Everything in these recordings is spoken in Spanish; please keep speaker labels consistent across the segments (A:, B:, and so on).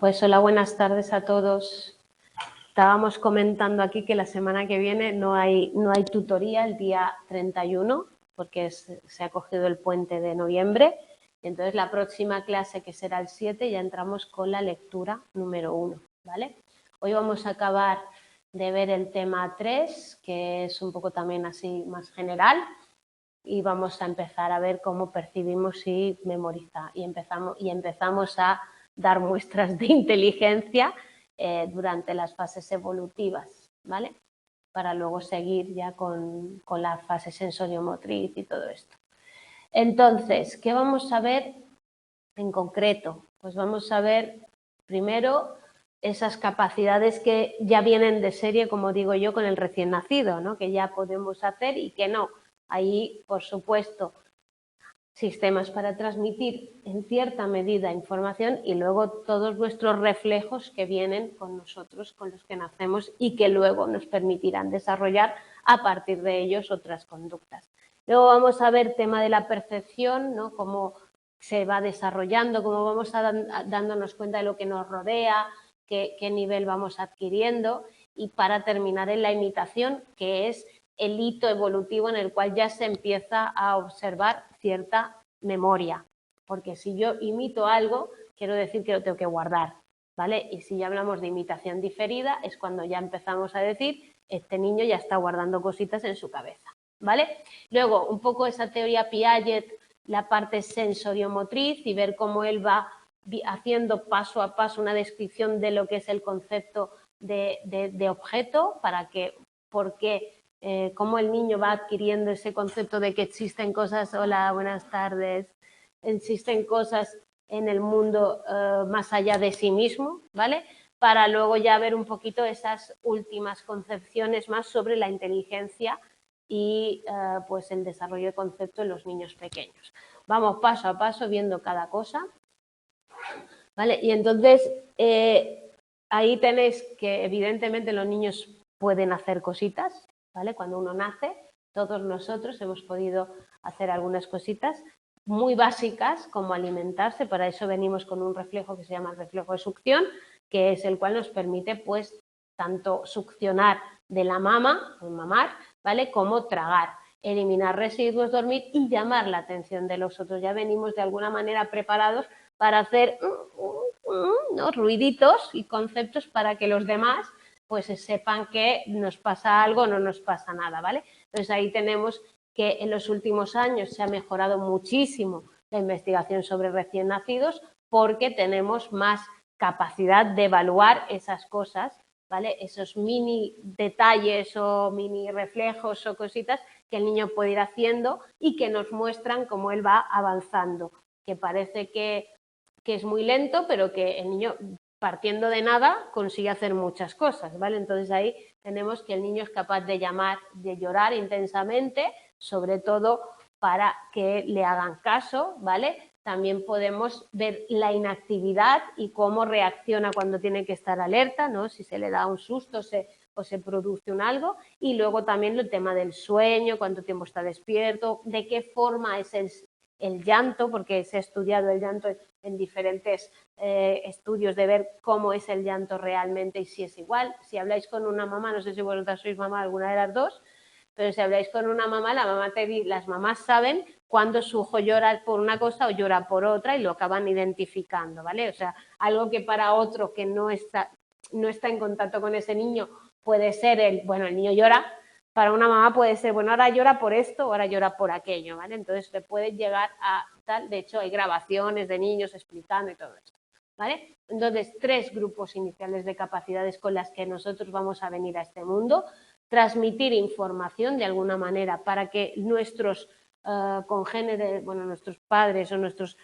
A: Pues hola, buenas tardes a todos. Estábamos comentando aquí que la semana que viene no hay tutoría el día 31 porque se ha cogido el puente de noviembre. Entonces la próxima clase, que será el 7, ya entramos con la lectura número 1, ¿vale? Hoy vamos a acabar de ver el tema 3, que es un poco también así más general, y vamos a empezar a ver cómo percibimos y memoriza. Y empezamos a dar muestras de inteligencia durante las fases evolutivas, ¿vale? Para luego seguir ya con la fase sensoriomotriz y todo esto. Entonces, ¿qué vamos a ver en concreto? Pues vamos a ver primero esas capacidades que ya vienen de serie, como digo yo, con el recién nacido, ¿no? Que ya podemos hacer y que no. Ahí, por supuesto, sistemas para transmitir en cierta medida información y luego todos nuestros reflejos que vienen con nosotros, con los que nacemos y que luego nos permitirán desarrollar a partir de ellos otras conductas. Luego vamos a ver tema de la percepción, ¿no? Cómo se va desarrollando, cómo vamos dándonos cuenta de lo que nos rodea, qué nivel vamos adquiriendo, y para terminar en la imitación, que es el hito evolutivo en el cual ya se empieza a observar cierta memoria, porque si yo imito algo, quiero decir que lo tengo que guardar, ¿vale? Y si ya hablamos de imitación diferida, es cuando ya empezamos a decir, este niño ya está guardando cositas en su cabeza, ¿vale? Luego, un poco esa teoría Piaget, la parte sensoriomotriz, y ver cómo él va haciendo paso a paso una descripción de lo que es el concepto de objeto, para que, porque cómo el niño va adquiriendo ese concepto de que existen cosas, hola, buenas tardes, existen cosas en el mundo más allá de sí mismo, ¿vale? Para luego ya ver un poquito esas últimas concepciones más sobre la inteligencia y pues el desarrollo de concepto en los niños pequeños. Vamos paso a paso viendo cada cosa, ¿vale? Y entonces ahí tenéis que evidentemente los niños pueden hacer cositas, ¿vale? Cuando uno nace, todos nosotros hemos podido hacer algunas cositas muy básicas, como alimentarse. Para eso venimos con un reflejo que se llama el reflejo de succión, que es el cual nos permite, pues, tanto succionar de la mama, o mamar, ¿vale? Como tragar, eliminar residuos, dormir y llamar la atención de los otros. Ya venimos de alguna manera preparados para hacer ¿no? ruiditos y conceptos para que los demás pues sepan que nos pasa algo o no nos pasa nada, ¿vale? Entonces ahí tenemos que en los últimos años se ha mejorado muchísimo la investigación sobre recién nacidos porque tenemos más capacidad de evaluar esas cosas, ¿vale? Esos mini detalles o mini reflejos o cositas que el niño puede ir haciendo y que nos muestran cómo él va avanzando, que parece que es muy lento, pero que el niño, partiendo de nada, consigue hacer muchas cosas, ¿vale? Entonces ahí tenemos que el niño es capaz de llorar intensamente, sobre todo para que le hagan caso, ¿vale? También podemos ver la inactividad y cómo reacciona cuando tiene que estar alerta, ¿no? Si se le da un susto o se produce un algo. Y luego también el tema del sueño, cuánto tiempo está despierto, de qué forma es el llanto, porque se ha estudiado el llanto en diferentes estudios de ver cómo es el llanto realmente y si es igual. Si habláis con una mamá, no sé si vosotras sois mamá, alguna de las dos, pero si habláis con una mamá, las mamás saben cuando su hijo llora por una cosa o llora por otra y lo acaban identificando, ¿vale? O sea, algo que para otro que no está en contacto con ese niño puede ser el niño llora, para una mamá puede ser, bueno, ahora llora por esto, ahora llora por aquello, ¿vale? Entonces se puede llegar a tal, de hecho hay grabaciones de niños explicando y todo esto, ¿vale? Entonces, 3 grupos iniciales de capacidades con las que nosotros vamos a venir a este mundo: transmitir información de alguna manera para que nuestros congéneres, nuestros padres o nuestros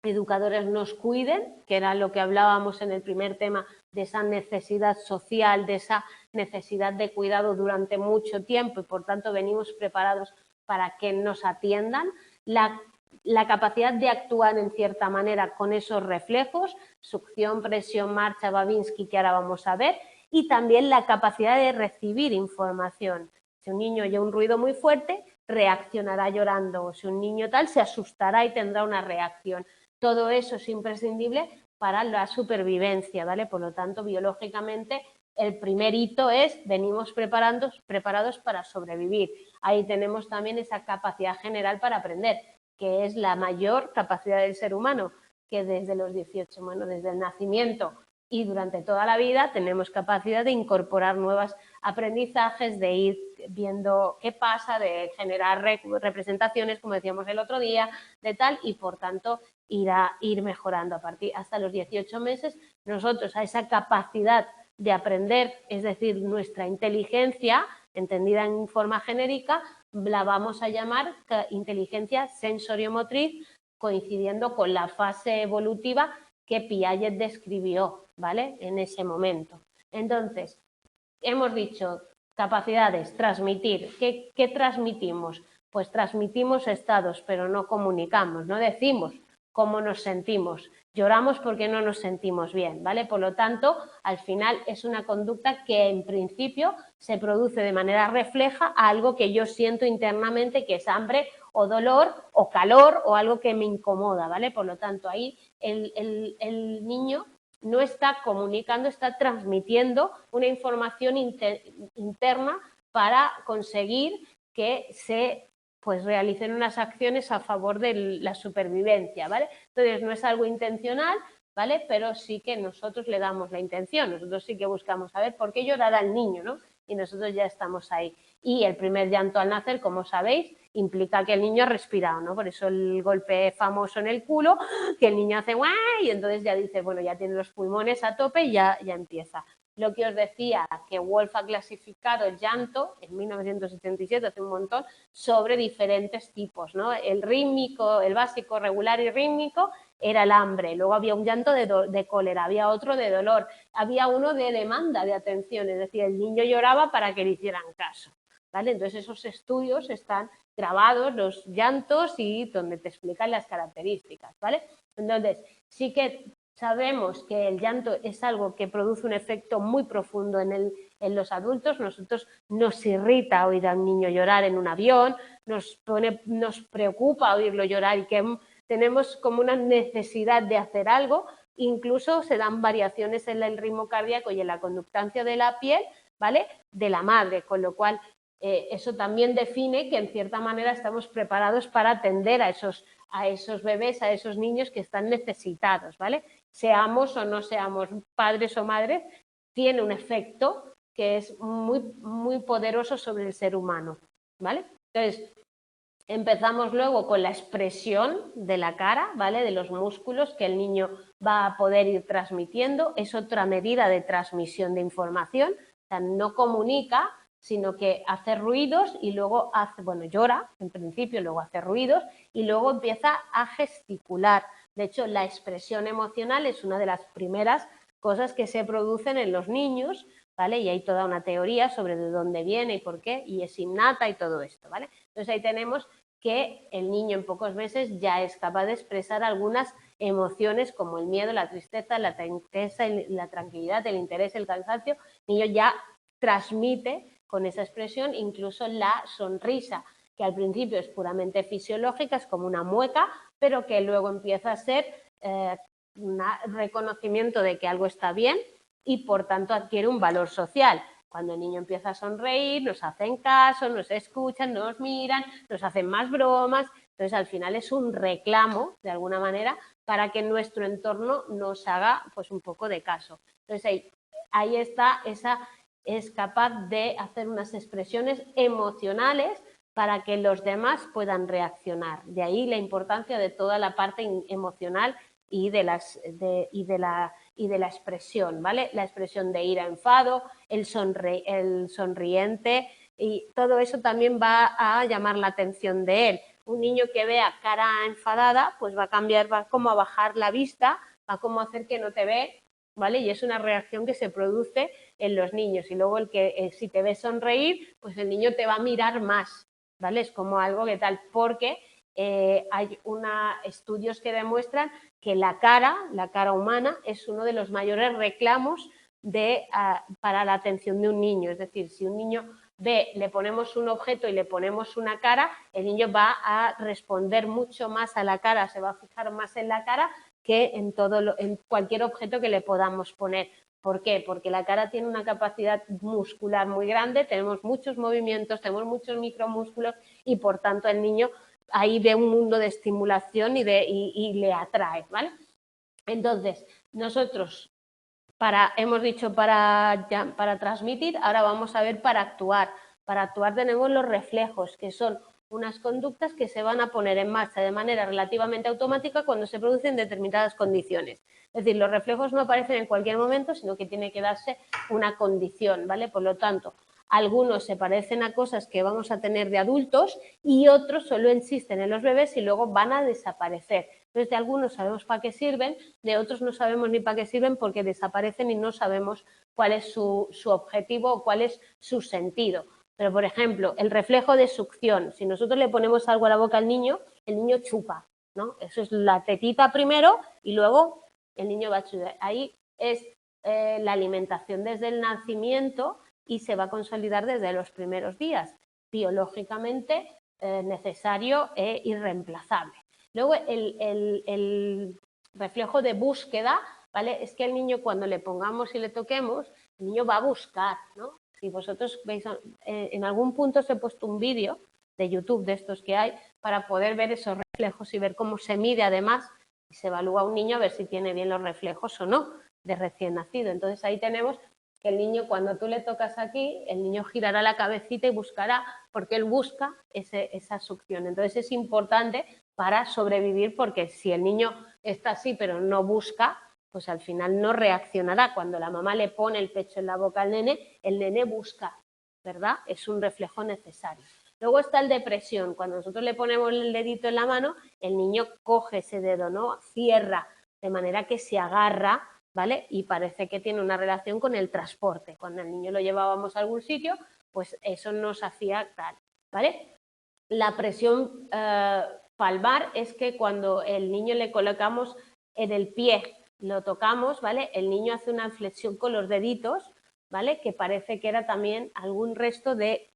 A: educadores nos cuiden, que era lo que hablábamos en el primer tema, de esa necesidad social, de esa necesidad de cuidado durante mucho tiempo, y por tanto venimos preparados para que nos atiendan. La capacidad de actuar en cierta manera con esos reflejos, succión, presión, marcha, Babinski, que ahora vamos a ver, y también la capacidad de recibir información. Si un niño oye un ruido muy fuerte, reaccionará llorando, o si un niño tal, se asustará y tendrá una reacción. Todo eso es imprescindible para la supervivencia, ¿vale? Por lo tanto, biológicamente, el primer hito es venimos preparados para sobrevivir. Ahí tenemos también esa capacidad general para aprender, que es la mayor capacidad del ser humano, que desde los 18, bueno, desde el nacimiento y durante toda la vida tenemos capacidad de incorporar nuevos aprendizajes, de ir viendo qué pasa, de generar representaciones, como decíamos el otro día, de tal, y por tanto ir mejorando a partir hasta los 18 meses. Nosotros a esa capacidad de aprender, es decir, nuestra inteligencia, entendida en forma genérica, la vamos a llamar inteligencia sensoriomotriz, coincidiendo con la fase evolutiva que Piaget describió, ¿vale? En ese momento. Entonces, hemos dicho capacidades, transmitir. ¿Qué transmitimos? Pues transmitimos estados, pero no comunicamos, no decimos cómo nos sentimos. Lloramos porque no nos sentimos bien, ¿vale? Por lo tanto, al final es una conducta que en principio se produce de manera refleja a algo que yo siento internamente, que es hambre o dolor o calor o algo que me incomoda, ¿vale? Por lo tanto, ahí el niño no está comunicando, está transmitiendo una información interna para conseguir que se realicen unas acciones a favor de la supervivencia, ¿vale? Entonces, no es algo intencional, ¿vale? Pero sí que nosotros le damos la intención, nosotros sí que buscamos saber por qué llorará el niño, ¿no? Y nosotros ya estamos ahí. Y el primer llanto al nacer, como sabéis, implica que el niño ha respirado, ¿no? Por eso el golpe famoso en el culo, que el niño hace ¡guay! Y entonces ya dice, bueno, ya tiene los pulmones a tope y ya empieza. Lo que os decía, que Wolf ha clasificado el llanto en 1977, hace un montón, sobre diferentes tipos, ¿no? El rítmico, el básico, regular y rítmico era el hambre, luego había un llanto de cólera, había otro de dolor, había uno de demanda de atención, es decir, el niño lloraba para que le hicieran caso, ¿vale? Entonces esos estudios están grabados, los llantos, y donde te explican las características, ¿vale? Entonces, sí que sabemos que el llanto es algo que produce un efecto muy profundo en los adultos. Nosotros nos irrita oír a un niño llorar en un avión, nos preocupa oírlo llorar y que tenemos como una necesidad de hacer algo. Incluso se dan variaciones en el ritmo cardíaco y en la conductancia de la piel, ¿vale? De la madre, con lo cual eso también define que en cierta manera estamos preparados para atender a esos bebés, a esos niños que están necesitados, ¿vale? Seamos o no seamos padres o madres, tiene un efecto que es muy, muy poderoso sobre el ser humano, ¿vale? Entonces, empezamos luego con la expresión de la cara, ¿vale? De los músculos que el niño va a poder ir transmitiendo. Es otra medida de transmisión de información. O sea, no comunica, sino que hace ruidos y luego llora en principio, luego hace ruidos y luego empieza a gesticular. De hecho, la expresión emocional es una de las primeras cosas que se producen en los niños, ¿vale? Y hay toda una teoría sobre de dónde viene y por qué, y es innata y todo esto, ¿vale? Entonces ahí tenemos que el niño en pocos meses ya es capaz de expresar algunas emociones como el miedo, la tristeza, la tranquilidad, el interés, el cansancio. El niño ya transmite con esa expresión incluso la sonrisa, que al principio es puramente fisiológica, es como una mueca, pero que luego empieza a ser un reconocimiento de que algo está bien y por tanto adquiere un valor social. Cuando el niño empieza a sonreír, nos hacen caso, nos escuchan, nos miran, nos hacen más bromas. Entonces, al final es un reclamo, de alguna manera, para que nuestro entorno nos haga pues un poco de caso. Entonces, ahí está, es capaz de hacer unas expresiones emocionales para que los demás puedan reaccionar. De ahí la importancia de toda la parte emocional y de la expresión, ¿vale? La expresión de ira, enfado, el sonriente, y todo eso también va a llamar la atención de él. Un niño que vea cara enfadada, pues va a cambiar, va como a bajar la vista, va como a hacer que no te ve, ¿vale? Y es una reacción que se produce en los niños. Y luego si te ves sonreír, pues el niño te va a mirar más, ¿vale? Es como algo que tal, porque hay estudios que demuestran que la cara humana es uno de los mayores reclamos para la atención de un niño. Es decir, si un niño le ponemos un objeto y le ponemos una cara, el niño va a responder mucho más a la cara, se va a fijar más en la cara que en cualquier objeto que le podamos poner. ¿Por qué? Porque la cara tiene una capacidad muscular muy grande, tenemos muchos movimientos, tenemos muchos micromúsculos y por tanto el niño ahí ve un mundo de estimulación y le atrae, ¿vale? Entonces, nosotros hemos dicho para transmitir, ahora vamos a ver para actuar. Para actuar tenemos los reflejos, que son unas conductas que se van a poner en marcha de manera relativamente automática cuando se producen determinadas condiciones. Es decir, los reflejos no aparecen en cualquier momento, sino que tiene que darse una condición, ¿vale? Por lo tanto, algunos se parecen a cosas que vamos a tener de adultos y otros solo existen en los bebés y luego van a desaparecer. Entonces, de algunos sabemos para qué sirven, de otros no sabemos ni para qué sirven porque desaparecen y no sabemos cuál es su objetivo o cuál es su sentido. Pero, por ejemplo, el reflejo de succión. Si nosotros le ponemos algo a la boca al niño, el niño chupa, ¿no? Eso es la tetita primero y luego el niño va a chupar. Ahí es la alimentación desde el nacimiento y se va a consolidar desde los primeros días. Biológicamente necesario e irreemplazable. Luego el reflejo de búsqueda, ¿vale? Es que el niño cuando le pongamos y le toquemos, el niño va a buscar, ¿no? Si vosotros veis, en algún punto os he puesto un vídeo de YouTube de estos que hay para poder ver esos reflejos y ver cómo se mide además y se evalúa a un niño a ver si tiene bien los reflejos o no de recién nacido. Entonces ahí tenemos que el niño cuando tú le tocas aquí, el niño girará la cabecita y buscará porque él busca esa succión. Entonces es importante para sobrevivir porque si el niño está así pero no busca, pues al final no reaccionará. Cuando la mamá le pone el pecho en la boca al nene, el nene busca, ¿verdad? Es un reflejo necesario. Luego está el de presión. Cuando nosotros le ponemos el dedito en la mano, el niño coge ese dedo, ¿no? Cierra, de manera que se agarra, ¿vale? Y parece que tiene una relación con el transporte. Cuando el niño lo llevábamos a algún sitio, pues eso nos hacía tal, ¿vale? La presión palmar es que cuando el niño le colocamos en el pie, lo tocamos, ¿vale? El niño hace una flexión con los deditos, ¿vale? Que parece que era también algún resto de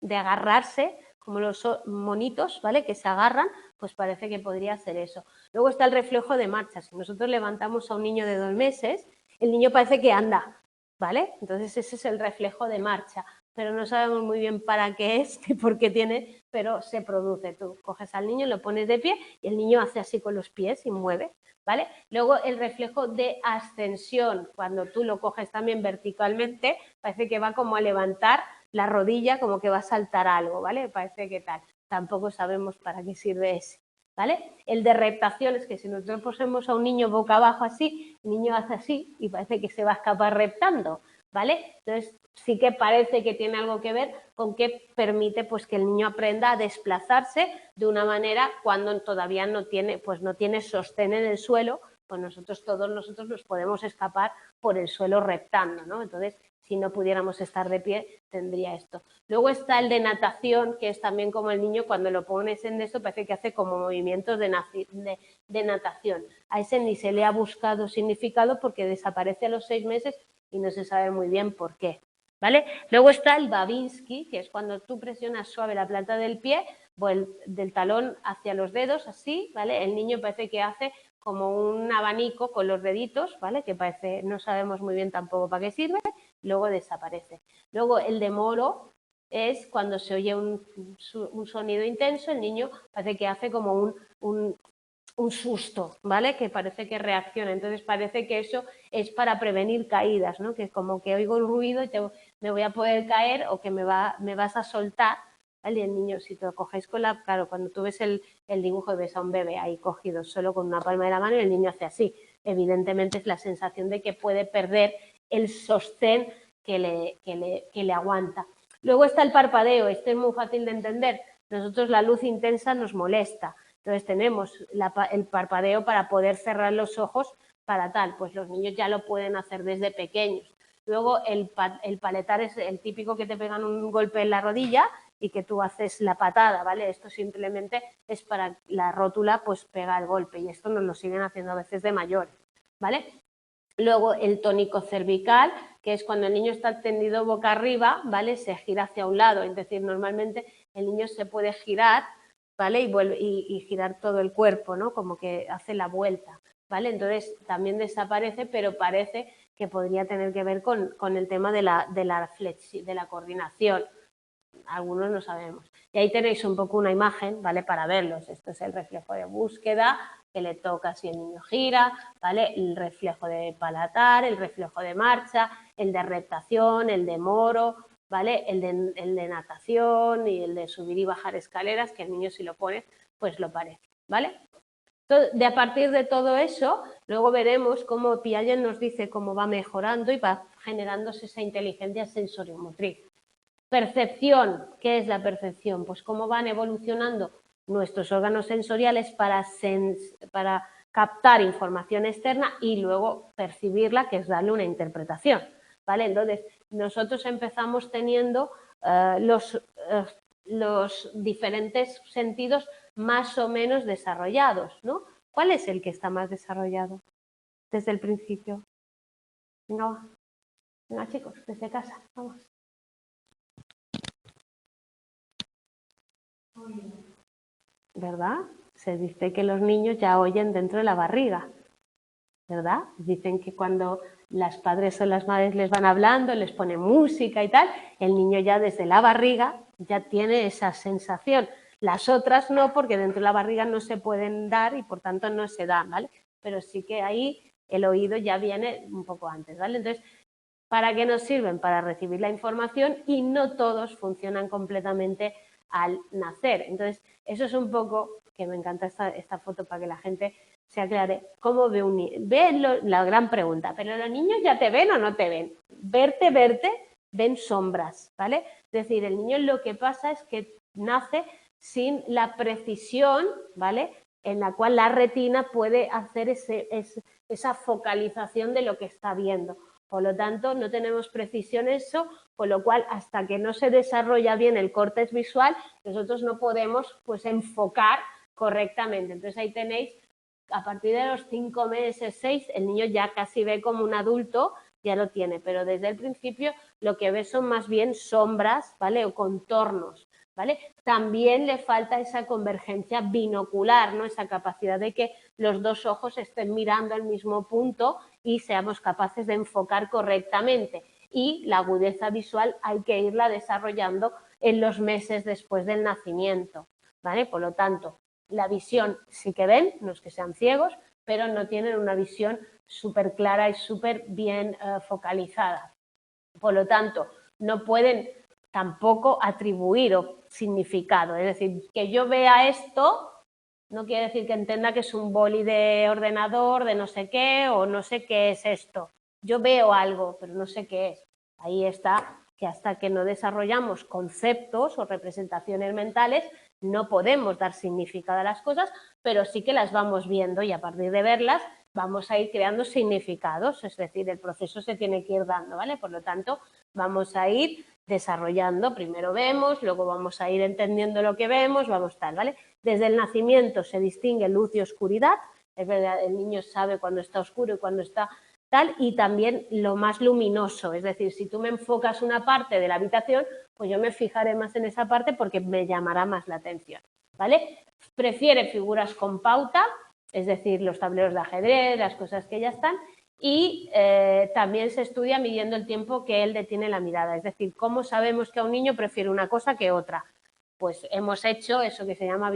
A: agarrarse, como los monitos, ¿vale? Que se agarran, pues parece que podría hacer eso. Luego está el reflejo de marcha. Si nosotros levantamos a un niño de 2 meses, el niño parece que anda, ¿vale? Entonces ese es el reflejo de marcha, pero no sabemos muy bien para qué es ni por qué tiene, pero se produce. Tú coges al niño, lo pones de pie y el niño hace así con los pies y mueve, ¿vale? Luego el reflejo de ascensión, cuando tú lo coges también verticalmente, parece que va como a levantar la rodilla, como que va a saltar algo, ¿vale? Parece que tal. Tampoco sabemos para qué sirve ese, ¿vale? El de reptación es que si nosotros ponemos a un niño boca abajo así, el niño hace así y parece que se va a escapar reptando, ¿vale? Entonces sí que parece que tiene algo que ver con que permite pues que el niño aprenda a desplazarse de una manera cuando todavía no tiene sostén en el suelo, pues todos nosotros nos podemos escapar por el suelo reptando, ¿no? Entonces, si no pudiéramos estar de pie, tendría esto. Luego está el de natación, que es también como el niño cuando lo pones en esto parece que hace como movimientos de natación. A ese ni se le ha buscado significado porque desaparece a los 6 meses y no se sabe muy bien por qué, ¿vale? Luego está el Babinski, que es cuando tú presionas suave la planta del pie, del talón hacia los dedos, así, ¿vale? El niño parece que hace como un abanico con los deditos, ¿vale? Que parece, no sabemos muy bien tampoco para qué sirve, luego desaparece. Luego el de Moro es cuando se oye un sonido intenso, el niño parece que hace como un susto, ¿vale? Que parece que reacciona. Entonces parece que eso es para prevenir caídas, ¿no? Que es como que oigo el ruido y me voy a poder caer o que me vas a soltar, ¿vale? Y el niño, si te lo cogéis con la... Claro, cuando tú ves el dibujo y ves a un bebé ahí cogido solo con una palma de la mano y el niño hace así. Evidentemente es la sensación de que puede perder el sostén que le aguanta. Luego está el parpadeo, este es muy fácil de entender. Nosotros la luz intensa nos molesta. Entonces tenemos el parpadeo para poder cerrar los ojos para tal. Pues los niños ya lo pueden hacer desde pequeños. Luego el paletar es el típico que te pegan un golpe en la rodilla y que tú haces la patada, ¿vale? Esto simplemente es para la rótula, pues pega el golpe y esto nos lo siguen haciendo a veces de mayores, ¿vale? Luego el tónico cervical, que es cuando el niño está tendido boca arriba, ¿vale? Se gira hacia un lado, es decir, normalmente el niño se puede girar, ¿vale? Y girar todo el cuerpo, ¿no? Como que hace la vuelta, ¿vale? Entonces también desaparece, pero parece que podría tener que ver con el tema de la coordinación. Algunos no sabemos. Y ahí tenéis un poco una imagen, ¿vale? Para verlos. Esto es el reflejo de búsqueda, que le toca si el niño gira, ¿vale? El reflejo de palatar, el reflejo de marcha, el de reptación, el de moro, ¿vale? El de natación y el de subir y bajar escaleras, que el niño si lo pone, pues lo parece, ¿vale? A partir de todo eso, luego veremos cómo Piaget nos dice cómo va mejorando y va generándose esa inteligencia sensoriomotriz. Percepción, ¿qué es la percepción? Pues cómo van evolucionando nuestros órganos sensoriales para captar información externa y luego percibirla, que es darle una interpretación, ¿vale? Entonces, nosotros empezamos teniendo los diferentes sentidos más o menos desarrollados, ¿no? ¿Cuál es el que está más desarrollado desde el principio? Venga, venga chicos, desde casa, vamos. ¿Verdad? Se dice que los niños ya oyen dentro de la barriga, ¿verdad? Dicen que cuando las padres o las madres les van hablando, les ponen música y tal, el niño ya desde la barriga ya tiene esa sensación. Las otras no, porque dentro de la barriga no se pueden dar y por tanto no se dan, ¿vale? Pero sí que ahí el oído ya viene un poco antes, ¿vale? Entonces, ¿para qué nos sirven? Para recibir la información y no todos funcionan completamente al nacer. Entonces, eso es un poco, que me encanta esta foto para que la gente se aclare, cómo ve un niño. La gran pregunta, ¿pero los niños ya te ven o no te ven? Verte, ven sombras, ¿vale? Es decir, el niño lo que pasa es que nace sin la precisión, ¿vale?, en la cual la retina puede hacer esa focalización de lo que está viendo. Por lo tanto, no tenemos precisión en eso, con lo cual, hasta que no se desarrolla bien el córtex visual, nosotros no podemos pues enfocar correctamente. Entonces, ahí tenéis, a partir de los 5 meses, 6, el niño ya casi ve como un adulto, ya lo tiene, pero desde el principio lo que ve son más bien sombras, ¿vale?, o contornos, ¿vale? También le falta esa convergencia binocular, ¿no?, esa capacidad de que los dos ojos estén mirando al mismo punto y seamos capaces de enfocar correctamente. Y la agudeza visual hay que irla desarrollando en los meses después del nacimiento, ¿vale? Por lo tanto, la visión sí que ven, no es que sean ciegos, pero no tienen una visión súper clara y súper bien focalizada. Por lo tanto, no pueden tampoco atribuir significado. Es decir, que yo vea esto no quiere decir que entienda que es un boli de ordenador, de no sé qué, o no sé qué es esto. Yo veo algo, pero no sé qué es. Ahí está que hasta que no desarrollamos conceptos o representaciones mentales, no podemos dar significado a las cosas, pero sí que las vamos viendo y a partir de verlas vamos a ir creando significados, es decir, el proceso se tiene que ir dando, ¿vale? Por lo tanto, vamos a ir desarrollando, primero vemos, luego vamos a ir entendiendo lo que vemos, vamos tal, ¿vale? Desde el nacimiento se distingue luz y oscuridad, es verdad, el niño sabe cuando está oscuro y cuando está tal, y también lo más luminoso, es decir, si tú me enfocas una parte de la habitación, pues yo me fijaré más en esa parte porque me llamará más la atención, ¿vale? Prefiere figuras con pauta, es decir, los tableros de ajedrez, las cosas que ya están, y también se estudia midiendo el tiempo que él detiene la mirada, es decir, cómo sabemos que a un niño prefiere una cosa que otra. Pues hemos hecho eso que se llama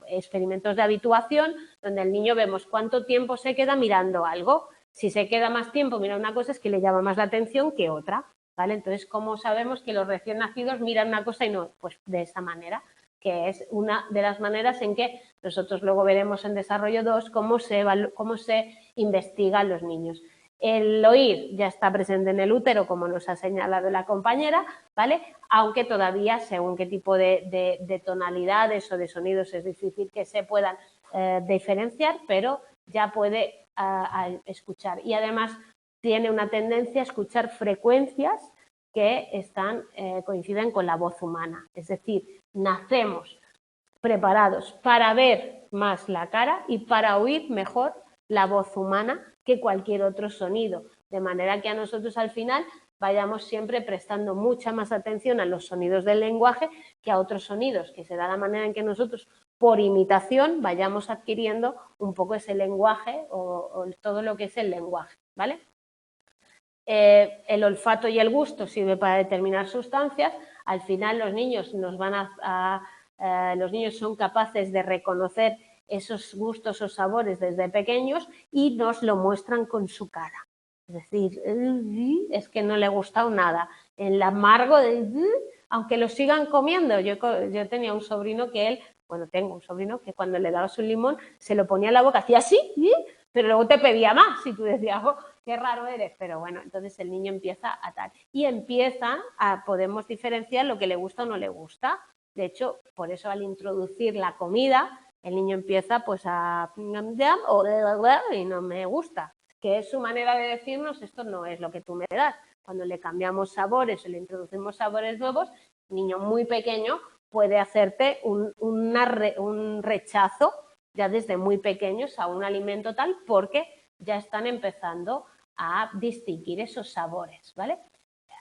A: experimentos de habituación, donde el niño vemos cuánto tiempo se queda mirando algo. Si se queda más tiempo mirando una cosa es que le llama más la atención que otra, ¿vale? Entonces, ¿cómo sabemos que los recién nacidos miran una cosa y no? Pues de esa manera, que es una de las maneras en que nosotros luego veremos en desarrollo 2 cómo se investigan los niños. El oír ya está presente en el útero, como nos ha señalado la compañera, ¿vale? Aunque todavía, según qué tipo de tonalidades o de sonidos, es difícil que se puedan diferenciar, pero ya puede escuchar. Y además tiene una tendencia a escuchar frecuencias que coinciden con la voz humana. Es decir, nacemos preparados para ver más la cara y para oír mejor la voz humana que cualquier otro sonido. De manera que a nosotros al final vayamos siempre prestando mucha más atención a los sonidos del lenguaje que a otros sonidos, que será la manera en que nosotros, por imitación, vayamos adquiriendo un poco ese lenguaje o todo lo que es el lenguaje, ¿vale? El olfato y el gusto sirve para determinar sustancias. Al final los niños los niños son capaces de reconocer esos gustos o sabores desde pequeños y nos lo muestran con su cara. Es decir, es que no le ha gustado nada. El amargo, aunque lo sigan comiendo. Yo tenía un sobrino que tengo un sobrino que cuando le dabas un limón se lo ponía en la boca, hacía así, pero luego te pedía más y tú decías, oh, qué raro eres, pero bueno, entonces el niño empieza a tal. Y podemos diferenciar lo que le gusta o no le gusta. De hecho, por eso al introducir la comida, el niño empieza pues a y no me gusta, que es su manera de decirnos esto no es lo que tú me das. Cuando le cambiamos sabores o le introducimos sabores nuevos, un niño muy pequeño puede hacerte un rechazo ya desde muy pequeños a un alimento tal porque ya están empezando a distinguir esos sabores, ¿vale?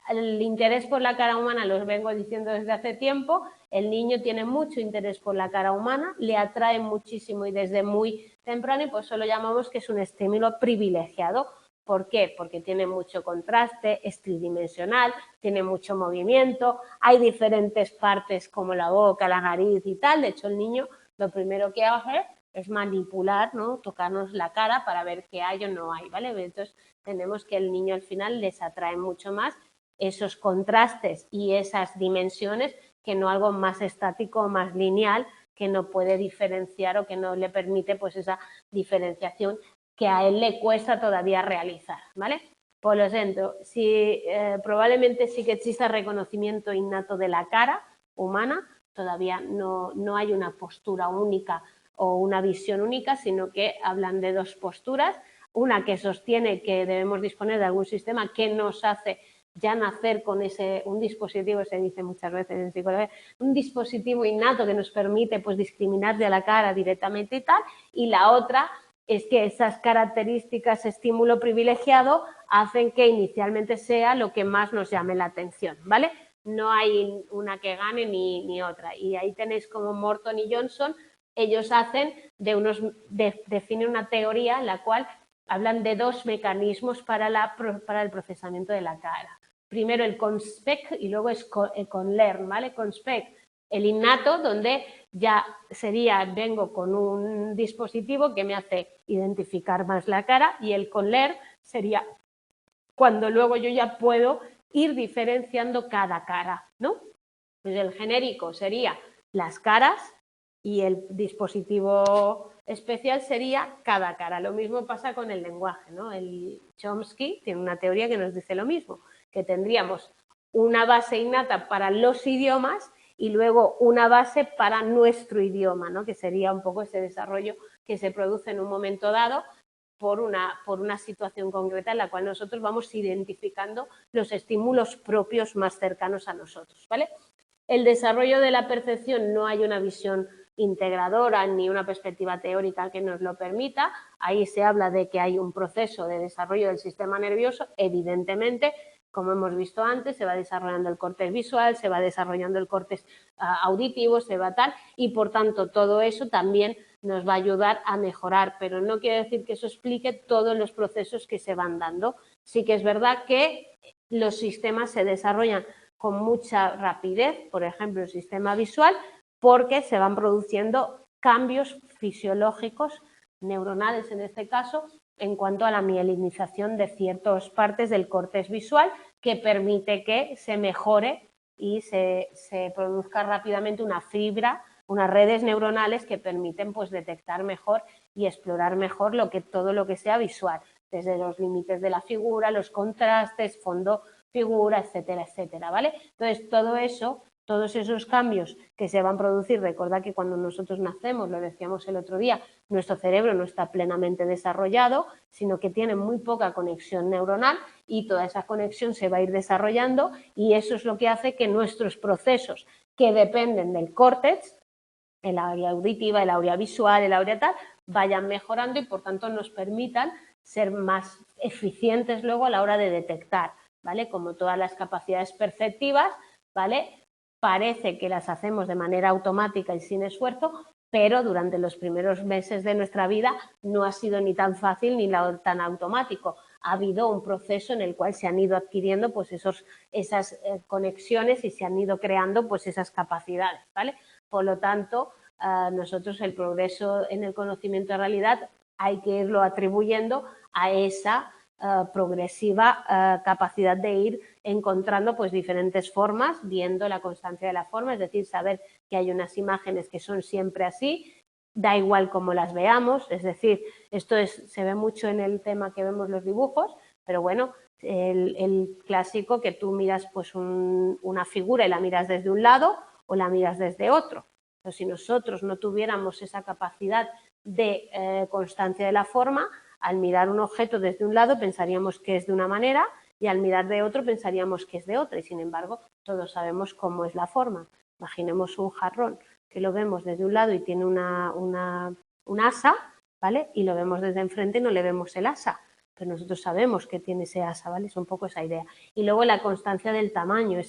A: El interés por la cara humana los vengo diciendo desde hace tiempo. El niño tiene mucho interés por la cara humana, le atrae muchísimo y desde muy temprano y por eso lo llamamos que es un estímulo privilegiado. ¿Por qué? Porque tiene mucho contraste, es tridimensional, tiene mucho movimiento, hay diferentes partes como la boca, la nariz y tal. De hecho, el niño lo primero que hace es manipular, ¿no? Tocarnos la cara para ver qué hay o no hay, ¿vale? Entonces, tenemos que el niño al final les atrae mucho más esos contrastes y esas dimensiones que no algo más estático o más lineal que no puede diferenciar o que no le permite pues esa diferenciación que a él le cuesta todavía realizar, ¿vale? Por lo tanto, probablemente sí que exista reconocimiento innato de la cara humana, todavía no hay una postura única o una visión única, sino que hablan de dos posturas, una que sostiene que debemos disponer de algún sistema que nos hace ya nacer con un dispositivo, se dice muchas veces en psicología, un dispositivo innato que nos permite pues discriminar de la cara directamente y tal, y la otra es que esas características, estímulo privilegiado, hacen que inicialmente sea lo que más nos llame la atención, ¿vale? No hay una que gane ni otra. Y ahí tenéis como Morton y Johnson, ellos definen una teoría en la cual hablan de dos mecanismos para el procesamiento de la cara. Primero el conspect y luego es con learn, ¿vale? Conspect, el innato, donde ya vengo con un dispositivo que me hace identificar más la cara, y el con learn sería cuando luego yo ya puedo ir diferenciando cada cara, ¿no? Pues el genérico sería las caras y el dispositivo especial sería cada cara. Lo mismo pasa con el lenguaje, ¿no? El Chomsky tiene una teoría que nos dice lo mismo, que tendríamos una base innata para los idiomas y luego una base para nuestro idioma, ¿no? Que sería un poco ese desarrollo que se produce en un momento dado por una situación concreta en la cual nosotros vamos identificando los estímulos propios más cercanos a nosotros, ¿vale? El desarrollo de la percepción no hay una visión integradora ni una perspectiva teórica que nos lo permita. Ahí se habla de que hay un proceso de desarrollo del sistema nervioso, evidentemente, como hemos visto antes, se va desarrollando el córtex visual, se va desarrollando el córtex auditivo, se va tal, y por tanto todo eso también nos va a ayudar a mejorar, pero no quiere decir que eso explique todos los procesos que se van dando. Sí que es verdad que los sistemas se desarrollan con mucha rapidez, por ejemplo, el sistema visual, porque se van produciendo cambios fisiológicos, neuronales en este caso, en cuanto a la mielinización de ciertas partes del córtex visual, que permite que se mejore y se produzca rápidamente una fibra, unas redes neuronales que permiten pues detectar mejor y explorar mejor todo lo que sea visual, desde los límites de la figura, los contrastes, fondo, figura, etcétera, etcétera, ¿vale? Entonces, todo eso, todos esos cambios que se van a producir, recordad que cuando nosotros nacemos, lo decíamos el otro día, nuestro cerebro no está plenamente desarrollado, sino que tiene muy poca conexión neuronal y toda esa conexión se va a ir desarrollando y eso es lo que hace que nuestros procesos que dependen del córtex, el área auditiva, el área visual, el área tal, vayan mejorando y por tanto nos permitan ser más eficientes luego a la hora de detectar ¿vale? Como todas las capacidades perceptivas, ¿vale? Parece que las hacemos de manera automática y sin esfuerzo, pero durante los primeros meses de nuestra vida no ha sido ni tan fácil ni tan automático. Ha habido un proceso en el cual se han ido adquiriendo pues esas conexiones y se han ido creando pues esas capacidades, ¿vale? Por lo tanto, nosotros el progreso en el conocimiento de realidad hay que irlo atribuyendo a esa progresiva capacidad de ir encontrando pues diferentes formas, viendo la constancia de la forma, es decir, saber que hay unas imágenes que son siempre así, da igual cómo las veamos, es decir, esto se ve mucho en el tema que vemos los dibujos, pero bueno, el clásico que tú miras pues una figura y la miras desde un lado o la miras desde otro. Pero si nosotros no tuviéramos esa capacidad de constancia de la forma, al mirar un objeto desde un lado pensaríamos que es de una manera y al mirar de otro pensaríamos que es de otra y sin embargo todos sabemos cómo es la forma. Imaginemos un jarrón que lo vemos desde un lado y tiene un asa, ¿vale? Y lo vemos desde enfrente y no le vemos el asa, pero nosotros sabemos que tiene ese asa, ¿vale? Es un poco esa idea. Y luego la constancia del tamaño,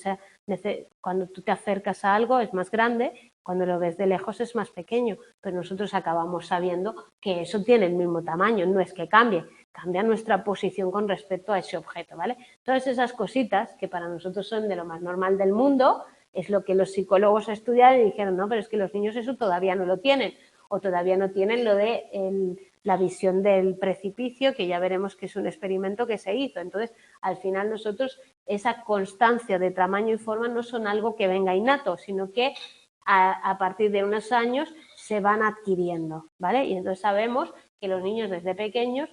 A: cuando tú te acercas a algo es más grande, cuando lo ves de lejos es más pequeño, pero nosotros acabamos sabiendo que eso tiene el mismo tamaño, no es que cambie, cambia nuestra posición con respecto a ese objeto, ¿vale? Todas esas cositas que para nosotros son de lo más normal del mundo, es lo que los psicólogos estudiaron y dijeron, no, pero es que los niños eso todavía no lo tienen, o todavía no tienen lo de la visión del precipicio, que ya veremos que es un experimento que se hizo. Entonces, al final nosotros, esa constancia de tamaño y forma no son algo que venga innato, sino que a partir de unos años se van adquiriendo, ¿vale? Y entonces sabemos que los niños desde pequeños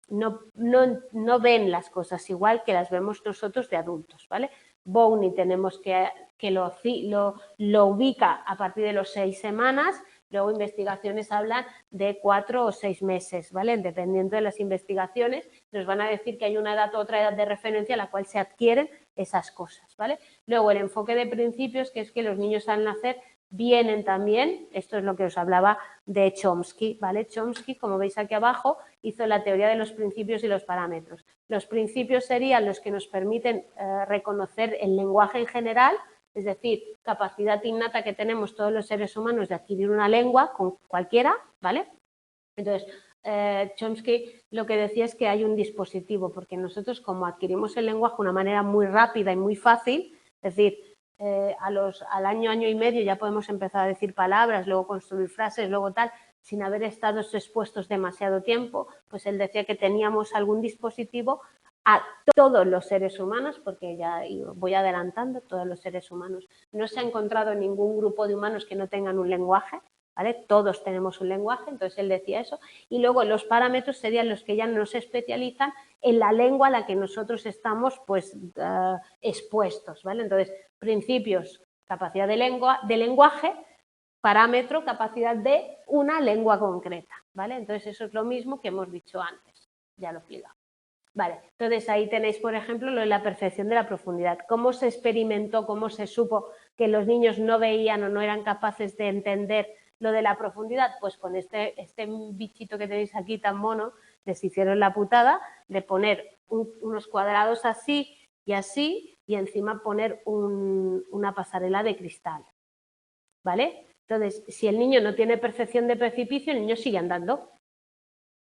A: no ven las cosas igual que las vemos nosotros de adultos, ¿vale? Bowney tenemos que lo ubica a partir de los 6 semanas, luego investigaciones hablan de 4 o 6 meses, ¿vale? Dependiendo de las investigaciones, nos van a decir que hay una edad u otra edad de referencia a la cual se adquieren esas cosas, ¿vale? Luego el enfoque de principios, que es que los niños al nacer vienen también, esto es lo que os hablaba de Chomsky, ¿vale? Chomsky, como veis aquí abajo, hizo la teoría de los principios y los parámetros. Los principios serían los que nos permiten reconocer el lenguaje en general, es decir, capacidad innata que tenemos todos los seres humanos de adquirir una lengua con cualquiera, ¿vale? Entonces, Chomsky lo que decía es que hay un dispositivo, porque nosotros como adquirimos el lenguaje de una manera muy rápida y muy fácil, es decir, al año y medio ya podemos empezar a decir palabras, luego construir frases, luego tal, sin haber estado expuestos demasiado tiempo, pues él decía que teníamos algún dispositivo a todos los seres humanos, porque ya voy adelantando, todos los seres humanos. No se ha encontrado ningún grupo de humanos que no tengan un lenguaje, ¿vale? Todos tenemos un lenguaje, entonces él decía eso. Y luego los parámetros serían los que ya nos especializan en la lengua a la que nosotros estamos pues expuestos, ¿vale? Entonces, principios, capacidad de lenguaje, parámetro, capacidad de una lengua concreta, ¿vale? Entonces, eso es lo mismo que hemos dicho antes, ya lo he explicado. Vale, entonces ahí tenéis, por ejemplo, lo de la percepción de la profundidad. ¿Cómo se experimentó, cómo se supo que los niños no veían o no eran capaces de entender lo de la profundidad? Pues con este bichito que tenéis aquí tan mono, les hicieron la putada de poner unos cuadrados así y encima poner una pasarela de cristal, ¿vale? Entonces, si el niño no tiene percepción de precipicio, el niño sigue andando,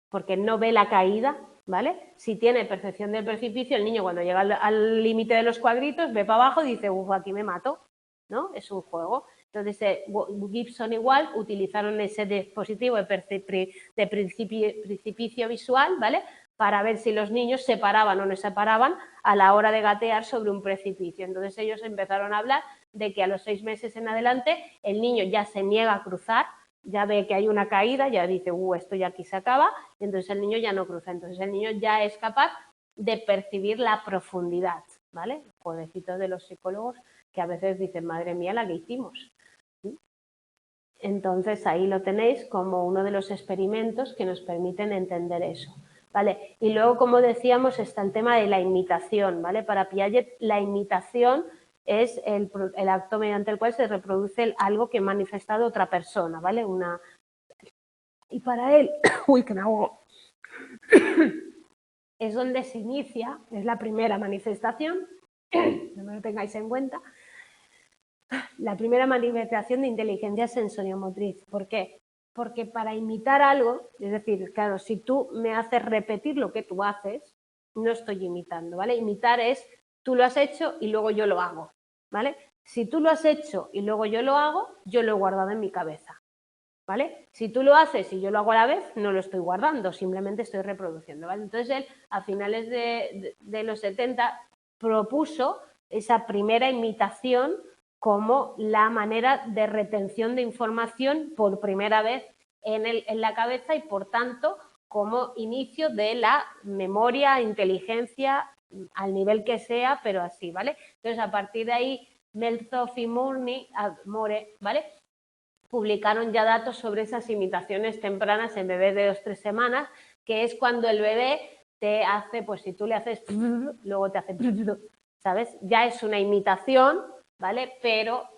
A: porque no ve la caída, ¿vale? Si tiene percepción del precipicio, el niño cuando llega al límite de los cuadritos ve para abajo y dice, uff, aquí me mato, ¿no? Es un juego. Entonces, Gibson igual utilizaron ese dispositivo de precipicio visual, ¿vale? Para ver si los niños se paraban o no se paraban a la hora de gatear sobre un precipicio. Entonces ellos empezaron a hablar de que a los 6 meses en adelante el niño ya se niega a cruzar, ya ve que hay una caída, ya dice, esto ya aquí se acaba, y entonces el niño ya no cruza. Entonces el niño ya es capaz de percibir la profundidad, ¿vale? Pobrecitos de los psicólogos que a veces dicen, madre mía, la que hicimos. ¿Sí? Entonces ahí lo tenéis como uno de los experimentos que nos permiten entender eso, ¿vale? Y luego, como decíamos, está el tema de la imitación, ¿vale? Para Piaget, la imitación es el acto mediante el cual se reproduce algo que ha manifestado otra persona, ¿vale? Y para él, uy, que me ahogo. es donde se inicia, es la primera manifestación, no me lo tengáis en cuenta, la primera manifestación de inteligencia sensoriomotriz. ¿Por qué? Porque para imitar algo, es decir, claro, si tú me haces repetir lo que tú haces, no estoy imitando, ¿vale? Imitar es, tú lo has hecho y luego yo lo hago, ¿vale? Si tú lo has hecho y luego yo lo hago, yo lo he guardado en mi cabeza, ¿vale? Si tú lo haces y yo lo hago a la vez, no lo estoy guardando, simplemente estoy reproduciendo, ¿vale? Entonces él, a finales de los 70, propuso esa primera imitación como la manera de retención de información por primera vez en la cabeza y, por tanto, como inicio de la memoria, inteligencia, al nivel que sea, pero así, ¿vale? Entonces, a partir de ahí, Meltzoff y More, ¿vale?, publicaron ya datos sobre esas imitaciones tempranas en bebés de 2-3 semanas, que es cuando el bebé te hace, pues si tú le haces, luego te hace, ¿sabes? Ya es una imitación, ¿vale? Pero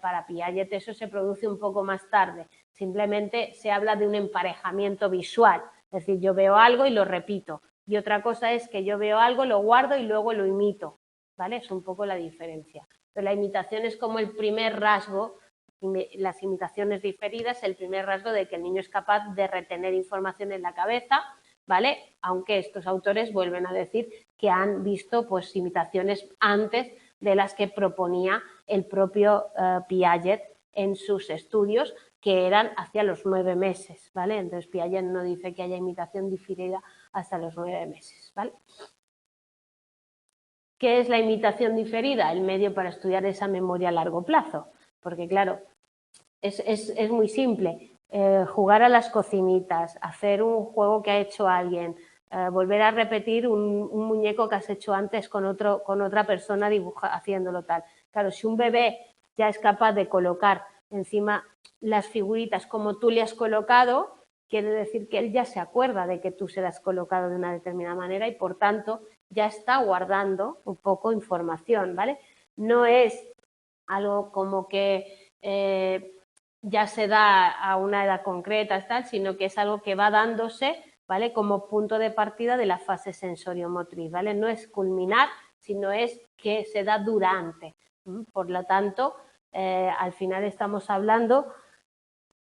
A: para Piaget eso se produce un poco más tarde. Simplemente se habla de un emparejamiento visual, es decir, yo veo algo y lo repito. Y otra cosa es que yo veo algo, lo guardo y luego lo imito, ¿vale? Es un poco la diferencia. Pero la imitación es como el primer rasgo, las imitaciones diferidas, el primer rasgo de que el niño es capaz de retener información en la cabeza, ¿vale? Aunque estos autores vuelven a decir que han visto pues imitaciones antes de las que proponía el propio Piaget en sus estudios, que eran hacia los 9 meses, ¿vale? Entonces Piaget no dice que haya imitación diferida hasta los 9 meses, ¿vale? ¿Qué es la imitación diferida? El medio para estudiar esa memoria a largo plazo, porque claro, es muy simple. Jugar a las cocinitas, hacer un juego que ha hecho alguien, volver a repetir un muñeco que has hecho antes con otra persona haciéndolo tal. Claro, si un bebé ya es capaz de colocar encima las figuritas como tú le has colocado, quiere decir que él ya se acuerda de que tú se las has colocado de una determinada manera y, por tanto, ya está guardando un poco información, ¿vale? No es algo como que ya se da a una edad concreta, tal, sino que es algo que va dándose, ¿vale?, como punto de partida de la fase sensoriomotriz, ¿vale? No es culminar, sino es que se da durante. Por lo tanto, al final estamos hablando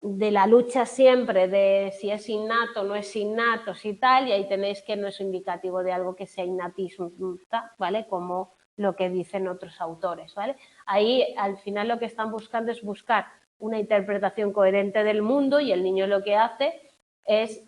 A: de la lucha siempre de si es innato o no es innato, si tal, y ahí tenéis que no es indicativo de algo que sea innatismo, ¿vale?, como lo que dicen otros autores, ¿vale? Ahí al final lo que están buscando es buscar una interpretación coherente del mundo, y el niño lo que hace es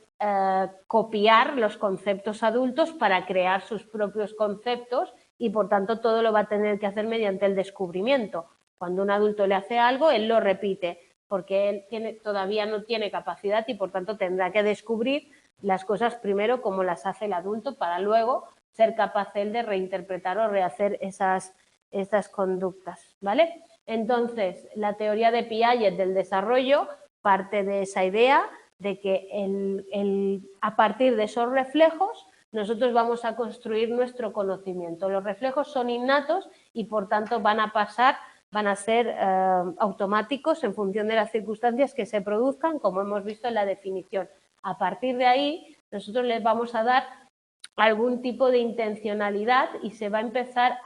A: copiar los conceptos adultos para crear sus propios conceptos, y por tanto todo lo va a tener que hacer mediante el descubrimiento. Cuando un adulto le hace algo, él lo repite, porque él todavía no tiene capacidad y por tanto tendrá que descubrir las cosas primero como las hace el adulto, para luego ser capaz él de reinterpretar o rehacer esas conductas, ¿vale? Entonces, la teoría de Piaget del desarrollo parte de esa idea de que a partir de esos reflejos nosotros vamos a construir nuestro conocimiento. Los reflejos son innatos y por tanto van a ser automáticos en función de las circunstancias que se produzcan, como hemos visto en la definición. A partir de ahí, nosotros les vamos a dar algún tipo de intencionalidad y se va a empezar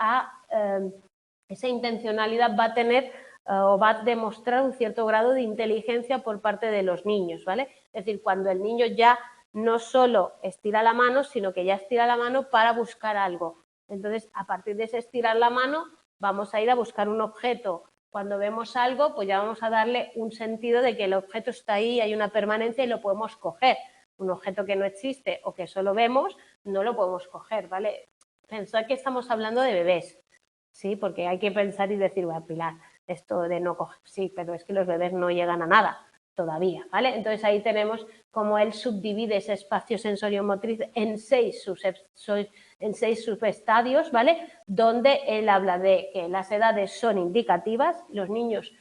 A: esa intencionalidad va a tener o va a demostrar un cierto grado de inteligencia por parte de los niños, ¿vale? Es decir, cuando el niño ya no solo estira la mano, sino que ya estira la mano para buscar algo. Entonces, a partir de ese estirar la mano, vamos a ir a buscar un objeto. Cuando vemos algo, pues ya vamos a darle un sentido de que el objeto está ahí, hay una permanencia y lo podemos coger. Un objeto que no existe o que solo vemos, no lo podemos coger, ¿vale? Pensad que estamos hablando de bebés, ¿sí? Porque hay que pensar y decir, bueno, Pilar, esto de no coger, sí, pero es que los bebés no llegan a nada todavía, ¿vale? Entonces ahí tenemos cómo él subdivide ese espacio sensoriomotriz en seis subestadios, ¿vale? Donde él habla de que las edades son indicativas, los niños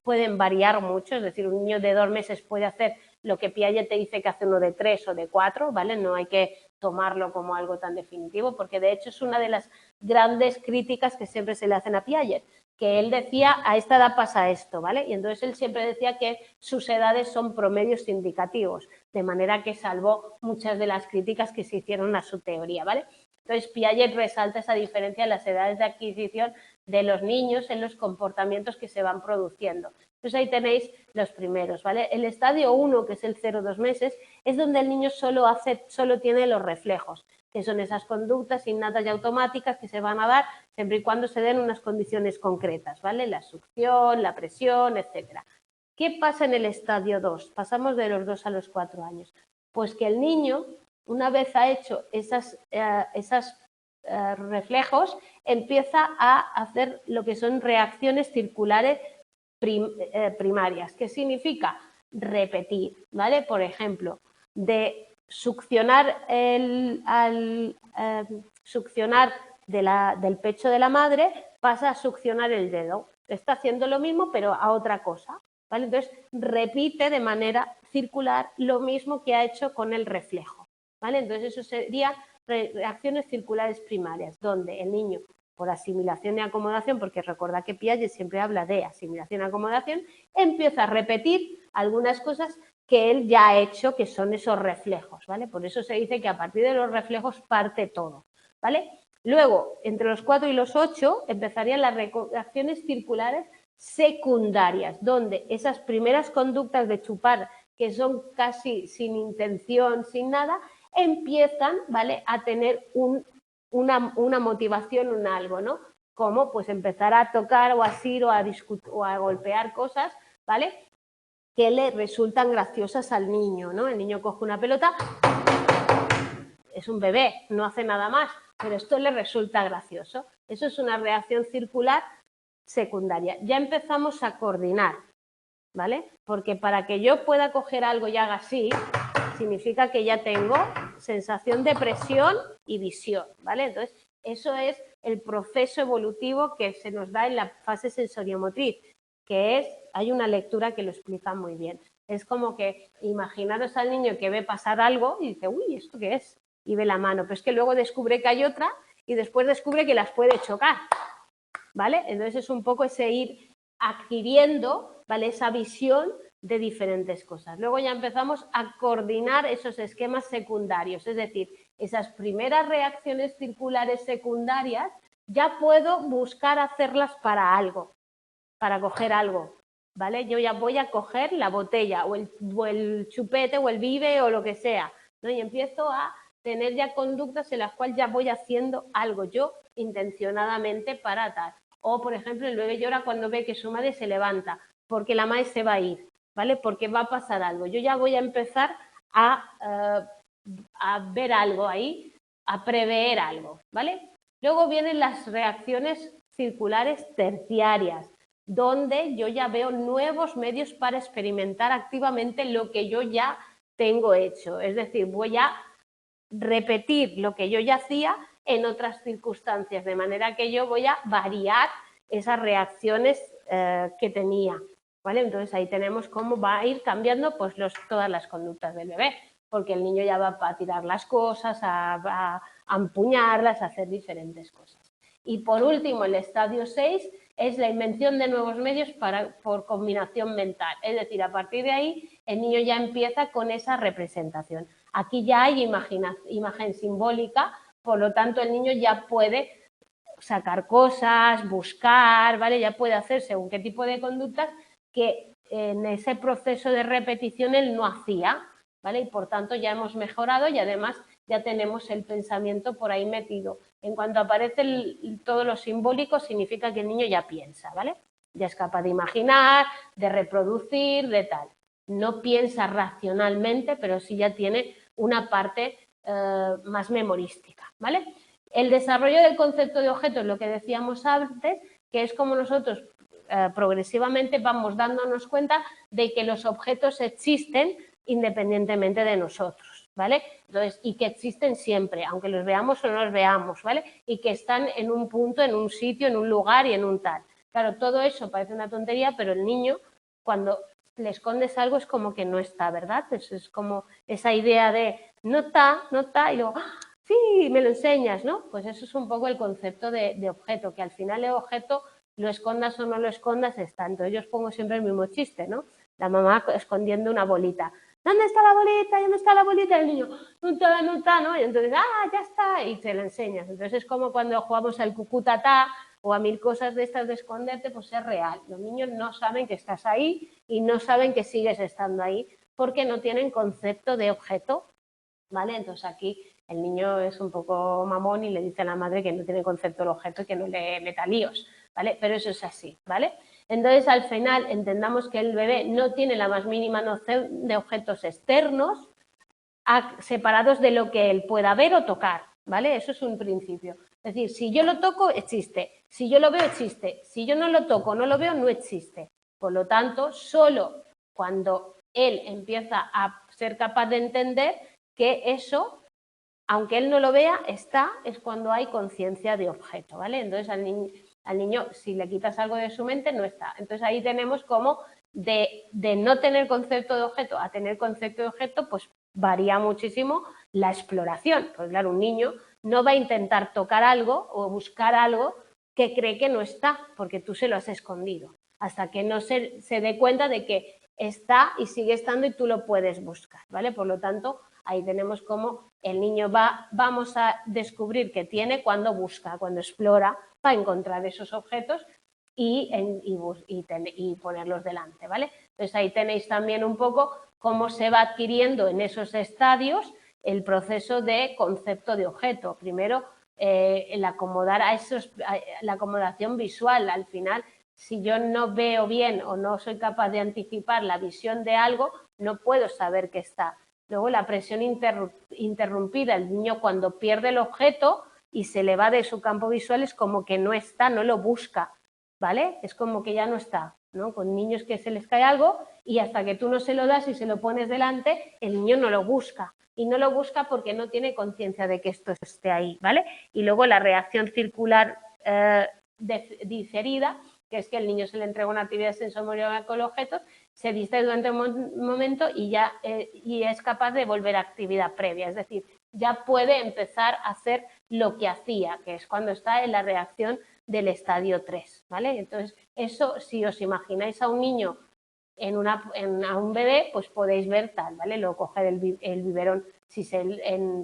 A: pueden variar mucho, es decir, un niño de 2 meses puede hacer lo que Piaget te dice que hace uno de 3 o de 4, ¿vale? No hay que tomarlo como algo tan definitivo, porque de hecho es una de las grandes críticas que siempre se le hacen a Piaget, que él decía, a esta edad pasa esto, ¿vale? Y entonces él siempre decía que sus edades son promedios indicativos, de manera que salvó muchas de las críticas que se hicieron a su teoría, ¿vale? Entonces Piaget resalta esa diferencia en las edades de adquisición de los niños en los comportamientos que se van produciendo. Entonces ahí tenéis los primeros, ¿vale? El estadio 1, que es el 0-2 meses, es donde el niño solo tiene los reflejos, que son esas conductas innatas y automáticas que se van a dar siempre y cuando se den unas condiciones concretas, ¿vale? La succión, la presión, etcétera. ¿Qué pasa en el estadio 2? Pasamos de los 2 a los 4 años. Pues que el niño, una vez ha hecho esos reflejos, empieza a hacer lo que son reacciones circulares primarias. ¿Qué significa? Repetir, ¿vale? Por ejemplo, de succionar succionar del pecho de la madre, pasa a succionar el dedo. Está haciendo lo mismo, pero a otra cosa, ¿vale? Entonces, repite de manera circular lo mismo que ha hecho con el reflejo, ¿vale? Entonces, eso serían reacciones circulares primarias, donde el niño, por asimilación y acomodación, porque recordad que Piaget siempre habla de asimilación y acomodación, empieza a repetir algunas cosas que él ya ha hecho, que son esos reflejos, ¿vale? Por eso se dice que a partir de los reflejos parte todo, ¿vale? Luego, entre los 4 y los 8, empezarían las reacciones circulares secundarias, donde esas primeras conductas de chupar, que son casi sin intención, sin nada, empiezan, ¿vale?, a tener una motivación, un algo, ¿no? Como pues empezar a tocar o a asir o a discutir o a golpear cosas, ¿vale?, que le resultan graciosas al niño, ¿no? El niño coge una pelota, es un bebé, no hace nada más, pero esto le resulta gracioso. Eso es una reacción circular secundaria. Ya empezamos a coordinar, ¿vale? Porque para que yo pueda coger algo y haga así, significa que ya tengo sensación de presión y visión, ¿vale? Entonces, eso es el proceso evolutivo que se nos da en la fase sensoriomotriz, que es, hay una lectura que lo explica muy bien. Es como que imaginaros al niño que ve pasar algo y dice, uy, ¿esto qué es? Y ve la mano, pero es que luego descubre que hay otra y después descubre que las puede chocar, ¿vale? Entonces es un poco ese ir adquiriendo, ¿vale?, esa visión de diferentes cosas. Luego ya empezamos a coordinar esos esquemas secundarios, es decir, esas primeras reacciones circulares secundarias ya puedo buscar hacerlas para algo, para coger algo, ¿vale? Yo ya voy a coger la botella o el chupete o el vive o lo que sea, ¿no? Y empiezo a tener ya conductas en las cuales ya voy haciendo algo yo intencionadamente para tal. O, por ejemplo, el bebé llora cuando ve que su madre se levanta, porque la madre se va a ir, ¿vale? Porque va a pasar algo. Yo ya voy a empezar a ver algo ahí, a prever algo, ¿vale? Luego vienen las reacciones circulares terciarias, donde yo ya veo nuevos medios para experimentar activamente lo que yo ya tengo hecho. Es decir, voy a repetir lo que yo ya hacía en otras circunstancias, de manera que yo voy a variar esas reacciones que tenía, ¿vale? Entonces ahí tenemos cómo va a ir cambiando pues todas las conductas del bebé, porque el niño ya va a tirar las cosas, a empuñarlas, a hacer diferentes cosas. Y por último, el estadio 6 es la invención de nuevos medios por combinación mental, es decir, a partir de ahí el niño ya empieza con esa representación. Aquí ya hay imagen simbólica, por lo tanto el niño ya puede sacar cosas, buscar, ¿vale? Ya puede hacer según qué tipo de conductas que en ese proceso de repetición él no hacía, ¿vale? Y por tanto ya hemos mejorado y además ya tenemos el pensamiento por ahí metido. En cuanto aparece todo lo simbólico, significa que el niño ya piensa, ¿vale? Ya es capaz de imaginar, de reproducir, de tal. No piensa racionalmente, pero sí ya tiene una parte más memorística, ¿vale? El desarrollo del concepto de objeto es lo que decíamos antes, que es como nosotros progresivamente vamos dándonos cuenta de que los objetos existen independientemente de nosotros, ¿vale? Entonces, y que existen siempre, aunque los veamos o no los veamos, ¿vale? Y que están en un punto, en un sitio, en un lugar y en un tal. Claro, todo eso parece una tontería, pero el niño, cuando le escondes algo, es como que no está, ¿verdad? Es como esa idea de no está, y luego, ¡ah! Sí, me lo enseñas, ¿no? Pues eso es un poco el concepto de objeto, que al final el objeto lo escondas o no lo escondas, está. Entonces yo os pongo siempre el mismo chiste, ¿no? La mamá escondiendo una bolita. ¿Dónde está la bolita? ¿Dónde está la bolita? Y el niño, no está, no está, ¿no? Y entonces, ya está, y te la enseñas. Entonces es como cuando jugamos al cucutatá o a mil cosas de estas de esconderte, pues es real. Los niños no saben que estás ahí y no saben que sigues estando ahí porque no tienen concepto de objeto, ¿vale? Entonces aquí el niño es un poco mamón y le dice a la madre que no tiene concepto del objeto y que no le meta líos, ¿vale? Pero eso es así, ¿vale? Entonces, al final, entendamos que el bebé no tiene la más mínima noción de objetos externos separados de lo que él pueda ver o tocar, ¿vale? Eso es un principio. Es decir, si yo lo toco, existe. Si yo lo veo, existe. Si yo no lo toco, no lo veo, no existe. Por lo tanto, solo cuando él empieza a ser capaz de entender que eso, aunque él no lo vea, está, es cuando hay conciencia de objeto, ¿vale? Entonces, al niño, si le quitas algo de su mente, no está. Entonces, ahí tenemos como de no tener concepto de objeto a tener concepto de objeto, pues varía muchísimo la exploración. Pues claro, un niño no va a intentar tocar algo o buscar algo que cree que no está, porque tú se lo has escondido, hasta que no se dé cuenta de que está y sigue estando y tú lo puedes buscar, ¿vale? Por lo tanto, ahí tenemos como el niño vamos a descubrir que tiene cuando busca, cuando explora, para encontrar esos objetos y ponerlos delante, ¿vale? Entonces ahí tenéis también un poco cómo se va adquiriendo en esos estadios el proceso de concepto de objeto. Primero, el acomodar la acomodación visual. Al final, si yo no veo bien o no soy capaz de anticipar la visión de algo, no puedo saber que está. Luego, la presión interrumpida. El niño, cuando pierde el objeto y se le va de su campo visual, es como que no está, no lo busca, ¿vale? Es como que ya no está, ¿no? Con niños que se les cae algo y hasta que tú no se lo das y se lo pones delante, el niño no lo busca. Y no lo busca porque no tiene conciencia de que esto esté ahí, ¿vale? Y luego la reacción circular diferida, que es que el niño se le entrega una actividad sensorial con los objetos, se distrae durante un momento y ya y es capaz de volver a actividad previa. Es decir, ya puede empezar a hacer lo que hacía, que es cuando está en la reacción del estadio 3, ¿vale? Entonces, eso, si os imagináis a un niño a un bebé, pues podéis ver tal, ¿vale? Luego coger el biberón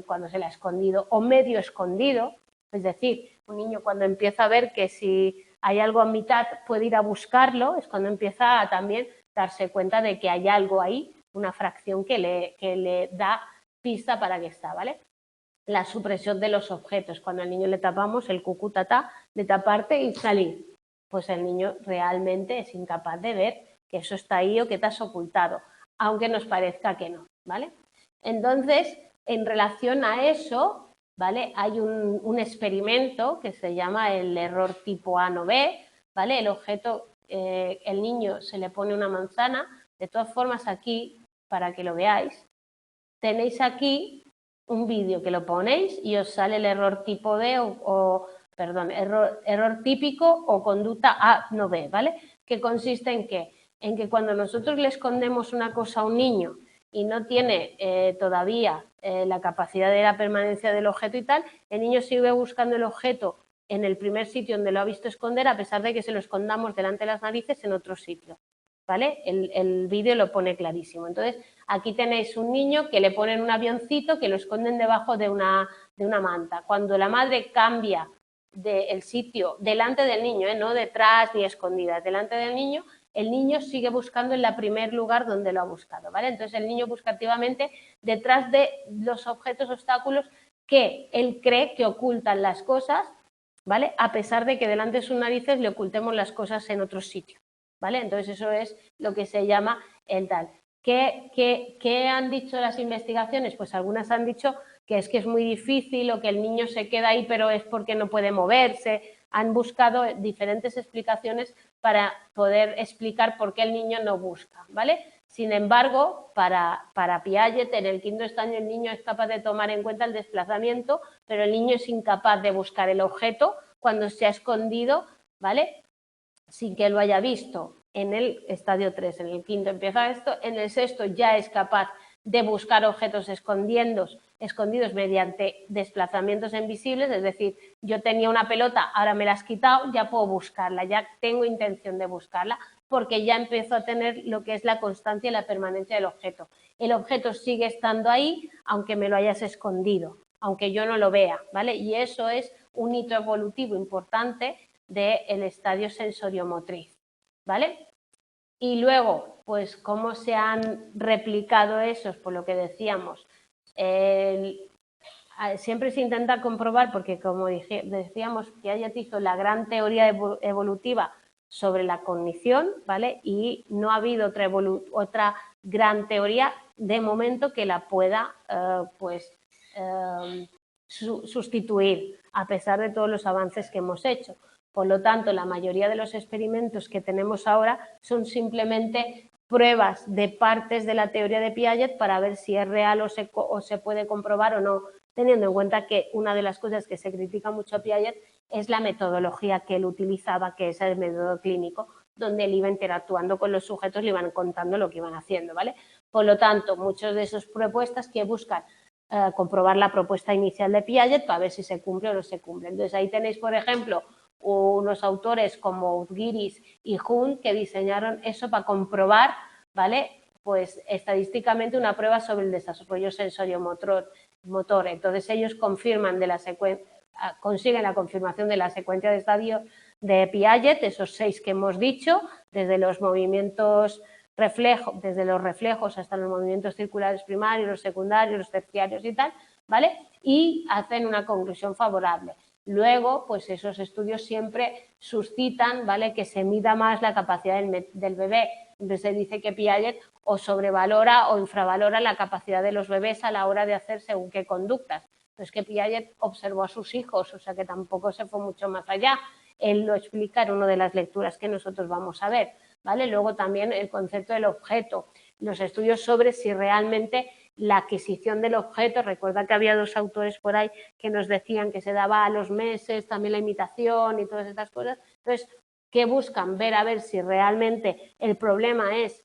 A: cuando se le ha escondido o medio escondido, es decir, un niño cuando empieza a ver que si hay algo a mitad puede ir a buscarlo, es cuando empieza a también darse cuenta de que hay algo ahí, una fracción que le da pista para que está, ¿vale? La supresión de los objetos, cuando al niño le tapamos el cucutatá de taparte y salir, pues el niño realmente es incapaz de ver que eso está ahí o que te has ocultado, aunque nos parezca que no, ¿vale? Entonces, en relación a eso, ¿vale? Hay un experimento que se llama el error tipo A no B, ¿vale? El objeto, el niño se le pone una manzana, de todas formas aquí, para que lo veáis, tenéis aquí un vídeo que lo ponéis y os sale el error tipo D perdón, error típico o conducta A no B, ¿vale? Que consiste en qué? En que cuando nosotros le escondemos una cosa a un niño y no tiene todavía la capacidad de la permanencia del objeto y tal, el niño sigue buscando el objeto en el primer sitio donde lo ha visto esconder, a pesar de que se lo escondamos delante de las narices en otro sitio, ¿vale? El vídeo lo pone clarísimo. Entonces, aquí tenéis un niño que le ponen un avioncito que lo esconden debajo de una manta. Cuando la madre cambia el sitio delante del niño, no detrás ni escondida, delante del niño, el niño sigue buscando en el primer lugar donde lo ha buscado, ¿vale? Entonces el niño busca activamente detrás de los objetos, obstáculos que él cree que ocultan las cosas, ¿vale? A pesar de que delante de sus narices le ocultemos las cosas en otro sitio, ¿vale? Entonces eso es lo que se llama el tal. ¿Qué han dicho las investigaciones? Pues algunas han dicho que es muy difícil o que el niño se queda ahí pero es porque no puede moverse. Han buscado diferentes explicaciones para poder explicar por qué el niño no busca, ¿vale? Sin embargo, para Piaget, en el quinto estadio el niño es capaz de tomar en cuenta el desplazamiento, pero el niño es incapaz de buscar el objeto cuando se ha escondido, ¿vale? Sin que lo haya visto. En el estadio 3, en el quinto empieza esto, en el sexto ya es capaz de buscar objetos escondidos mediante desplazamientos invisibles, es decir, yo tenía una pelota, ahora me la has quitado, ya puedo buscarla, ya tengo intención de buscarla, porque ya empiezo a tener lo que es la constancia y la permanencia del objeto. El objeto sigue estando ahí, aunque me lo hayas escondido, aunque yo no lo vea, ¿vale? Y eso es un hito evolutivo importante del estadio sensoriomotriz, ¿vale? Y luego, pues, ¿cómo se han replicado esos? Por lo que decíamos, siempre se intenta comprobar, porque como decíamos, Piaget hizo la gran teoría evolutiva sobre la cognición, ¿vale? Y no ha habido otra gran teoría de momento que la pueda, sustituir, a pesar de todos los avances que hemos hecho. Por lo tanto, la mayoría de los experimentos que tenemos ahora son simplemente pruebas de partes de la teoría de Piaget para ver si es real o se puede comprobar o no, teniendo en cuenta que una de las cosas que se critica mucho a Piaget es la metodología que él utilizaba, que es el método clínico, donde él iba interactuando con los sujetos, le iban contando lo que iban haciendo, ¿vale? Por lo tanto, muchas de esas propuestas que buscan comprobar la propuesta inicial de Piaget para ver si se cumple o no se cumple. Entonces, ahí tenéis, por ejemplo, unos autores como Udgiris y Hunt que diseñaron eso para comprobar, ¿vale? Pues estadísticamente una prueba sobre el desarrollo sensorio-motor. Entonces ellos confirman consiguen la confirmación de la secuencia de estadios de Piaget, esos 6 que hemos dicho, desde los movimientos desde los reflejos hasta los movimientos circulares primarios, los secundarios, los terciarios y tal, ¿vale? Y hacen una conclusión favorable. Luego, pues esos estudios siempre suscitan, ¿vale?, que se mida más la capacidad del bebé. Entonces se dice que Piaget o sobrevalora o infravalora la capacidad de los bebés a la hora de hacer según qué conductas. Pues que Piaget observó a sus hijos, o sea que tampoco se fue mucho más allá. Él lo explica en una de las lecturas que nosotros vamos a ver, ¿vale? Luego también el concepto del objeto, los estudios sobre si realmente la adquisición del objeto, recuerda que había 2 autores por ahí que nos decían que se daba a los meses, también la imitación y todas estas cosas. Entonces, ¿qué buscan? Ver a ver si realmente el problema es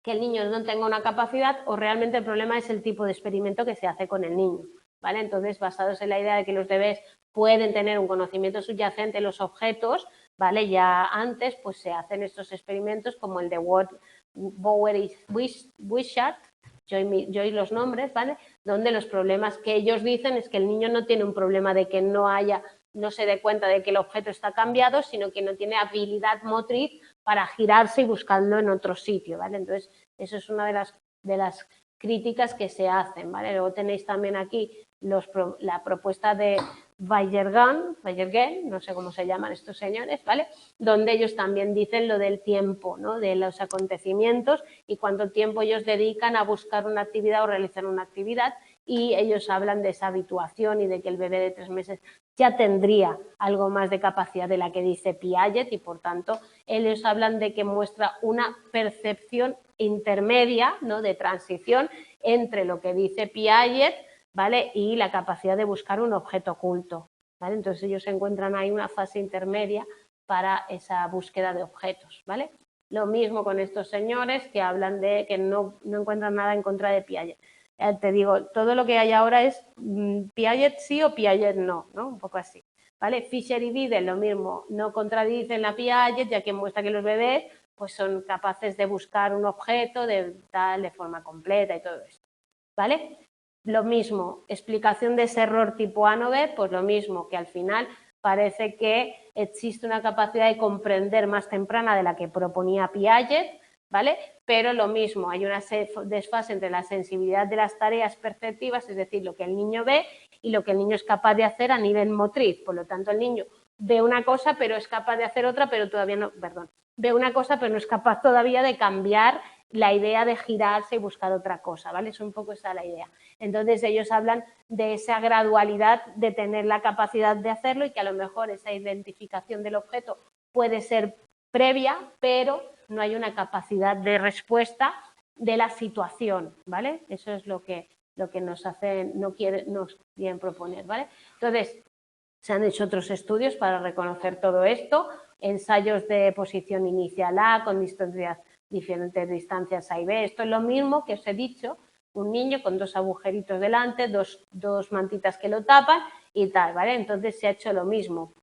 A: que el niño no tenga una capacidad o realmente el problema es el tipo de experimento que se hace con el niño, ¿vale? Entonces, basados en la idea de que los bebés pueden tener un conocimiento subyacente de los objetos, ¿vale? Ya antes, pues se hacen estos experimentos como el de Bower y Wishart, yo y los nombres, ¿vale? Donde los problemas que ellos dicen es que el niño no tiene un problema de que no se dé cuenta de que el objeto está cambiado, sino que no tiene habilidad motriz para girarse y buscarlo en otro sitio, ¿vale? Entonces, eso es una de las críticas que se hacen, ¿vale? Luego tenéis también aquí la propuesta de Weijergen, no sé cómo se llaman estos señores, ¿vale? Donde ellos también dicen lo del tiempo, ¿no? De los acontecimientos y cuánto tiempo ellos dedican a buscar una actividad o realizar una actividad, y ellos hablan de esa habituación y de que el bebé de 3 meses ya tendría algo más de capacidad de la que dice Piaget y, por tanto, ellos hablan de que muestra una percepción intermedia, ¿no?, de transición entre lo que dice Piaget, ¿vale?, y la capacidad de buscar un objeto oculto, ¿vale? Entonces ellos encuentran ahí una fase intermedia para esa búsqueda de objetos, ¿vale? Lo mismo con estos señores que hablan de que no encuentran nada en contra de Piaget. Te digo, todo lo que hay ahora es Piaget sí o Piaget no, ¿no? Un poco así, ¿vale? Fisher y Biddle, lo mismo, no contradicen la Piaget, ya que muestra que los bebés pues son capaces de buscar un objeto de forma completa y todo esto, ¿vale? Lo mismo, explicación de ese error tipo ANOVA, pues lo mismo, que al final parece que existe una capacidad de comprender más temprana de la que proponía Piaget, ¿vale? Pero lo mismo, hay una desfase entre la sensibilidad de las tareas perceptivas, es decir, lo que el niño ve y lo que el niño es capaz de hacer a nivel motriz. Por lo tanto, el niño ve una cosa, pero es capaz de hacer otra, pero todavía no, ve una cosa, pero no es capaz todavía de cambiar la idea de girarse y buscar otra cosa, ¿vale? Es un poco esa la idea. Entonces, ellos hablan de esa gradualidad de tener la capacidad de hacerlo y que a lo mejor esa identificación del objeto puede ser previa, pero no hay una capacidad de respuesta de la situación, ¿vale? Eso es lo que nos quieren proponer, ¿vale? Entonces, se han hecho otros estudios para reconocer todo esto, ensayos de posición inicial A con diferentes distancias A y B. Esto es lo mismo que os he dicho, un niño con 2 agujeritos delante, dos mantitas que lo tapan y tal, ¿vale? Entonces se ha hecho lo mismo,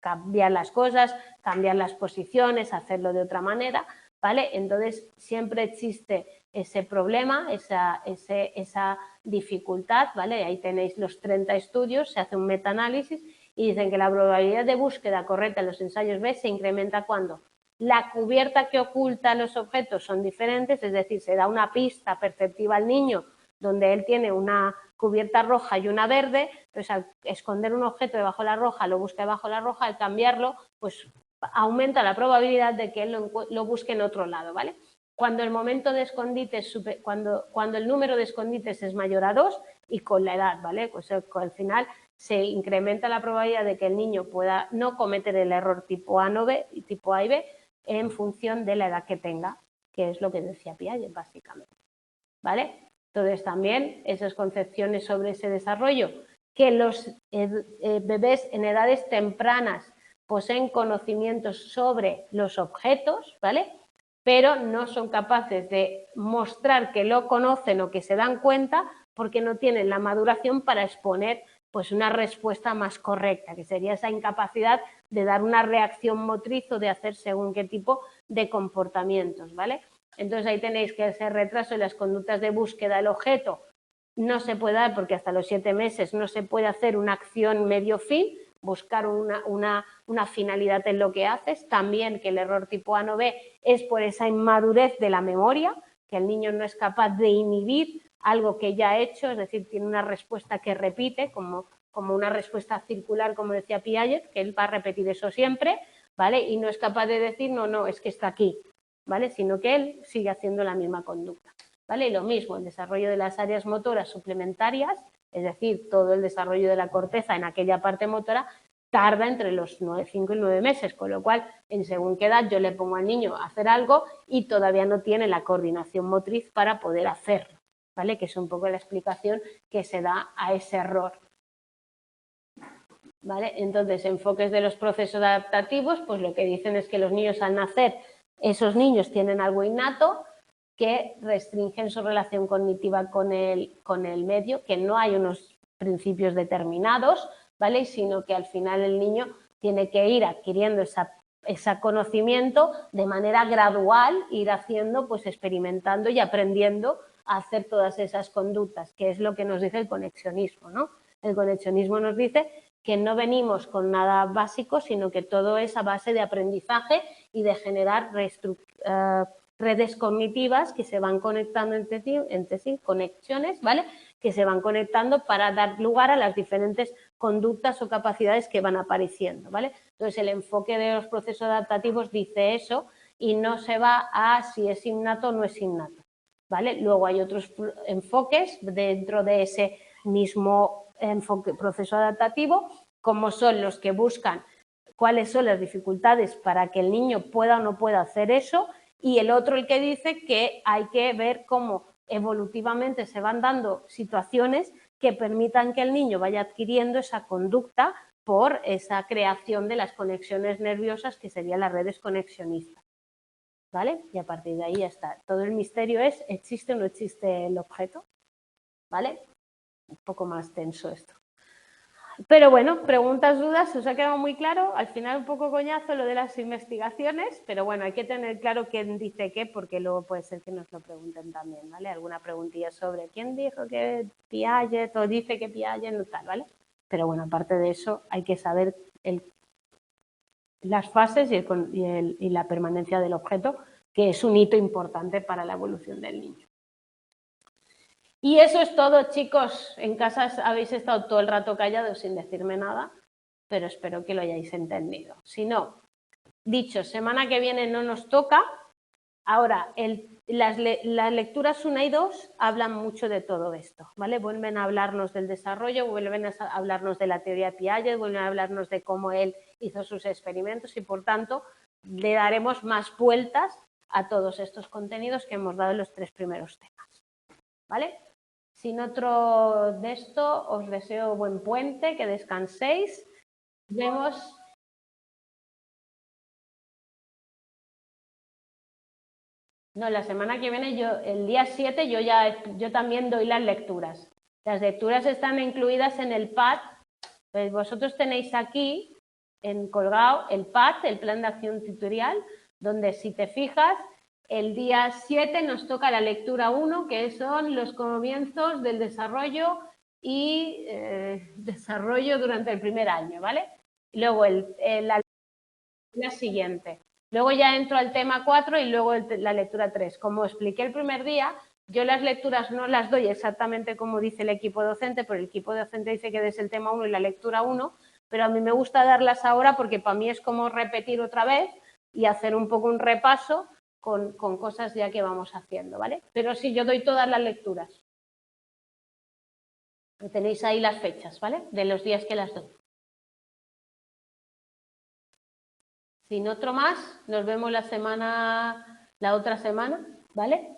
A: cambiar las cosas, cambiar las posiciones, hacerlo de otra manera, ¿vale? Entonces siempre existe ese problema, esa dificultad, ¿vale? Ahí tenéis los 30 estudios, se hace un metaanálisis y dicen que la probabilidad de búsqueda correcta en los ensayos B se incrementa cuando la cubierta que oculta los objetos son diferentes, es decir, se da una pista perceptiva al niño donde él tiene una cubierta roja y una verde, entonces al esconder un objeto debajo de la roja, lo busca debajo de la roja, al cambiarlo, pues aumenta la probabilidad de que él lo busque en otro lado, ¿vale? Cuando el momento de escondite, cuando el número de escondites es mayor a 2 y con la edad, ¿vale? Pues al final se incrementa la probabilidad de que el niño pueda no cometer el error tipo A, no B, tipo A y B, en función de la edad que tenga, que es lo que decía Piaget, básicamente, ¿vale? Entonces, también esas concepciones sobre ese desarrollo, que los bebés en edades tempranas poseen conocimientos sobre los objetos, ¿vale? Pero no son capaces de mostrar que lo conocen o que se dan cuenta porque no tienen la maduración para exponer pues una respuesta más correcta, que sería esa incapacidad de dar una reacción motriz o de hacer según qué tipo de comportamientos, ¿vale? Entonces ahí tenéis que ese retraso en las conductas de búsqueda del objeto no se puede dar porque hasta los 7 meses no se puede hacer una acción medio-fin, buscar una finalidad en lo que haces. También que el error tipo A no B es por esa inmadurez de la memoria, que el niño no es capaz de inhibir algo que ya ha hecho, es decir, tiene una respuesta que repite, como una respuesta circular, como decía Piaget, que él va a repetir eso siempre, ¿vale? Y no es capaz de decir, no, es que está aquí, ¿vale? Sino que él sigue haciendo la misma conducta, ¿vale? Y lo mismo, el desarrollo de las áreas motoras suplementarias, es decir, todo el desarrollo de la corteza en aquella parte motora, tarda entre los 5 y 9 meses, con lo cual, en según qué edad yo le pongo al niño a hacer algo y todavía no tiene la coordinación motriz para poder hacerlo, ¿vale? Que es un poco la explicación que se da a ese error, ¿vale? Entonces, enfoques de los procesos adaptativos, pues lo que dicen es que los niños al nacer, esos niños tienen algo innato que restringen su relación cognitiva con el medio, que no hay unos principios determinados, ¿vale? Sino que al final el niño tiene que ir adquiriendo ese conocimiento de manera gradual, ir haciendo, pues experimentando y aprendiendo a hacer todas esas conductas, que es lo que nos dice el conexionismo, ¿no? El conexionismo nos dice que no venimos con nada básico, sino que todo es a base de aprendizaje y de generar redes cognitivas que se van conectando entre sí, conexiones, ¿vale? Que se van conectando para dar lugar a las diferentes conductas o capacidades que van apareciendo, ¿vale? Entonces, el enfoque de los procesos adaptativos dice eso y no se va a si es innato o no es innato, ¿vale? Luego hay otros enfoques dentro de ese mismo enfoque, proceso adaptativo, como son los que buscan cuáles son las dificultades para que el niño pueda o no pueda hacer eso, y el otro el que dice que hay que ver cómo evolutivamente se van dando situaciones que permitan que el niño vaya adquiriendo esa conducta por esa creación de las conexiones nerviosas que serían las redes conexionistas, ¿vale? Y a partir de ahí ya está. Todo el misterio es, ¿existe o no existe el objeto? ¿Vale? Un poco más tenso esto. Pero bueno, preguntas, dudas, ¿os ha quedado muy claro? Al final un poco coñazo lo de las investigaciones, pero bueno, hay que tener claro quién dice qué, porque luego puede ser que nos lo pregunten también, ¿vale? Alguna preguntilla sobre quién dijo que Piaget o dice que Piaget no tal, ¿vale? Pero bueno, aparte de eso, hay que saber las fases y la permanencia del objeto, que es un hito importante para la evolución del niño. Y eso es todo, chicos. En casa habéis estado todo el rato callados sin decirme nada, pero espero que lo hayáis entendido. Si no, dicho, semana que viene no nos toca. Ahora, las lecturas 1 y 2 hablan mucho de todo esto, ¿vale? Vuelven a hablarnos del desarrollo, vuelven a hablarnos de la teoría de Piaget, vuelven a hablarnos de cómo él hizo sus experimentos y, por tanto, le daremos más vueltas a todos estos contenidos que hemos dado en los 3 primeros temas, ¿vale? Sin otro de esto, os deseo buen puente, que descanséis. Nos vemos. No, la semana que viene, el día 7, yo también doy las lecturas. Las lecturas están incluidas en el pad. Pues vosotros tenéis aquí colgado el pad, el plan de acción tutorial, donde si te fijas, el día 7 nos toca la lectura 1, que son los comienzos del desarrollo y desarrollo durante el primer año, ¿vale? Luego la siguiente. Luego ya entro al tema 4 y luego la lectura 3. Como expliqué el primer día, yo las lecturas no las doy exactamente como dice el equipo docente, porque el equipo docente dice que des el tema 1 y la lectura 1, pero a mí me gusta darlas ahora porque para mí es como repetir otra vez y hacer un poco un repaso con cosas ya que vamos haciendo, ¿vale? Pero sí, yo doy todas las lecturas. Tenéis ahí las fechas, ¿vale? De los días que las doy. Sin otro más, nos vemos la otra semana, ¿vale?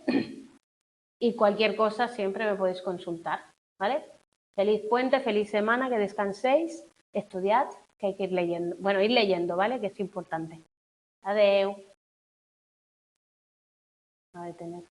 A: Y cualquier cosa siempre me podéis consultar, ¿vale? Feliz puente, feliz semana, que descanséis, estudiad, que hay que ir leyendo. Bueno, ir leyendo, ¿vale? Que es importante. Adeu. A detener.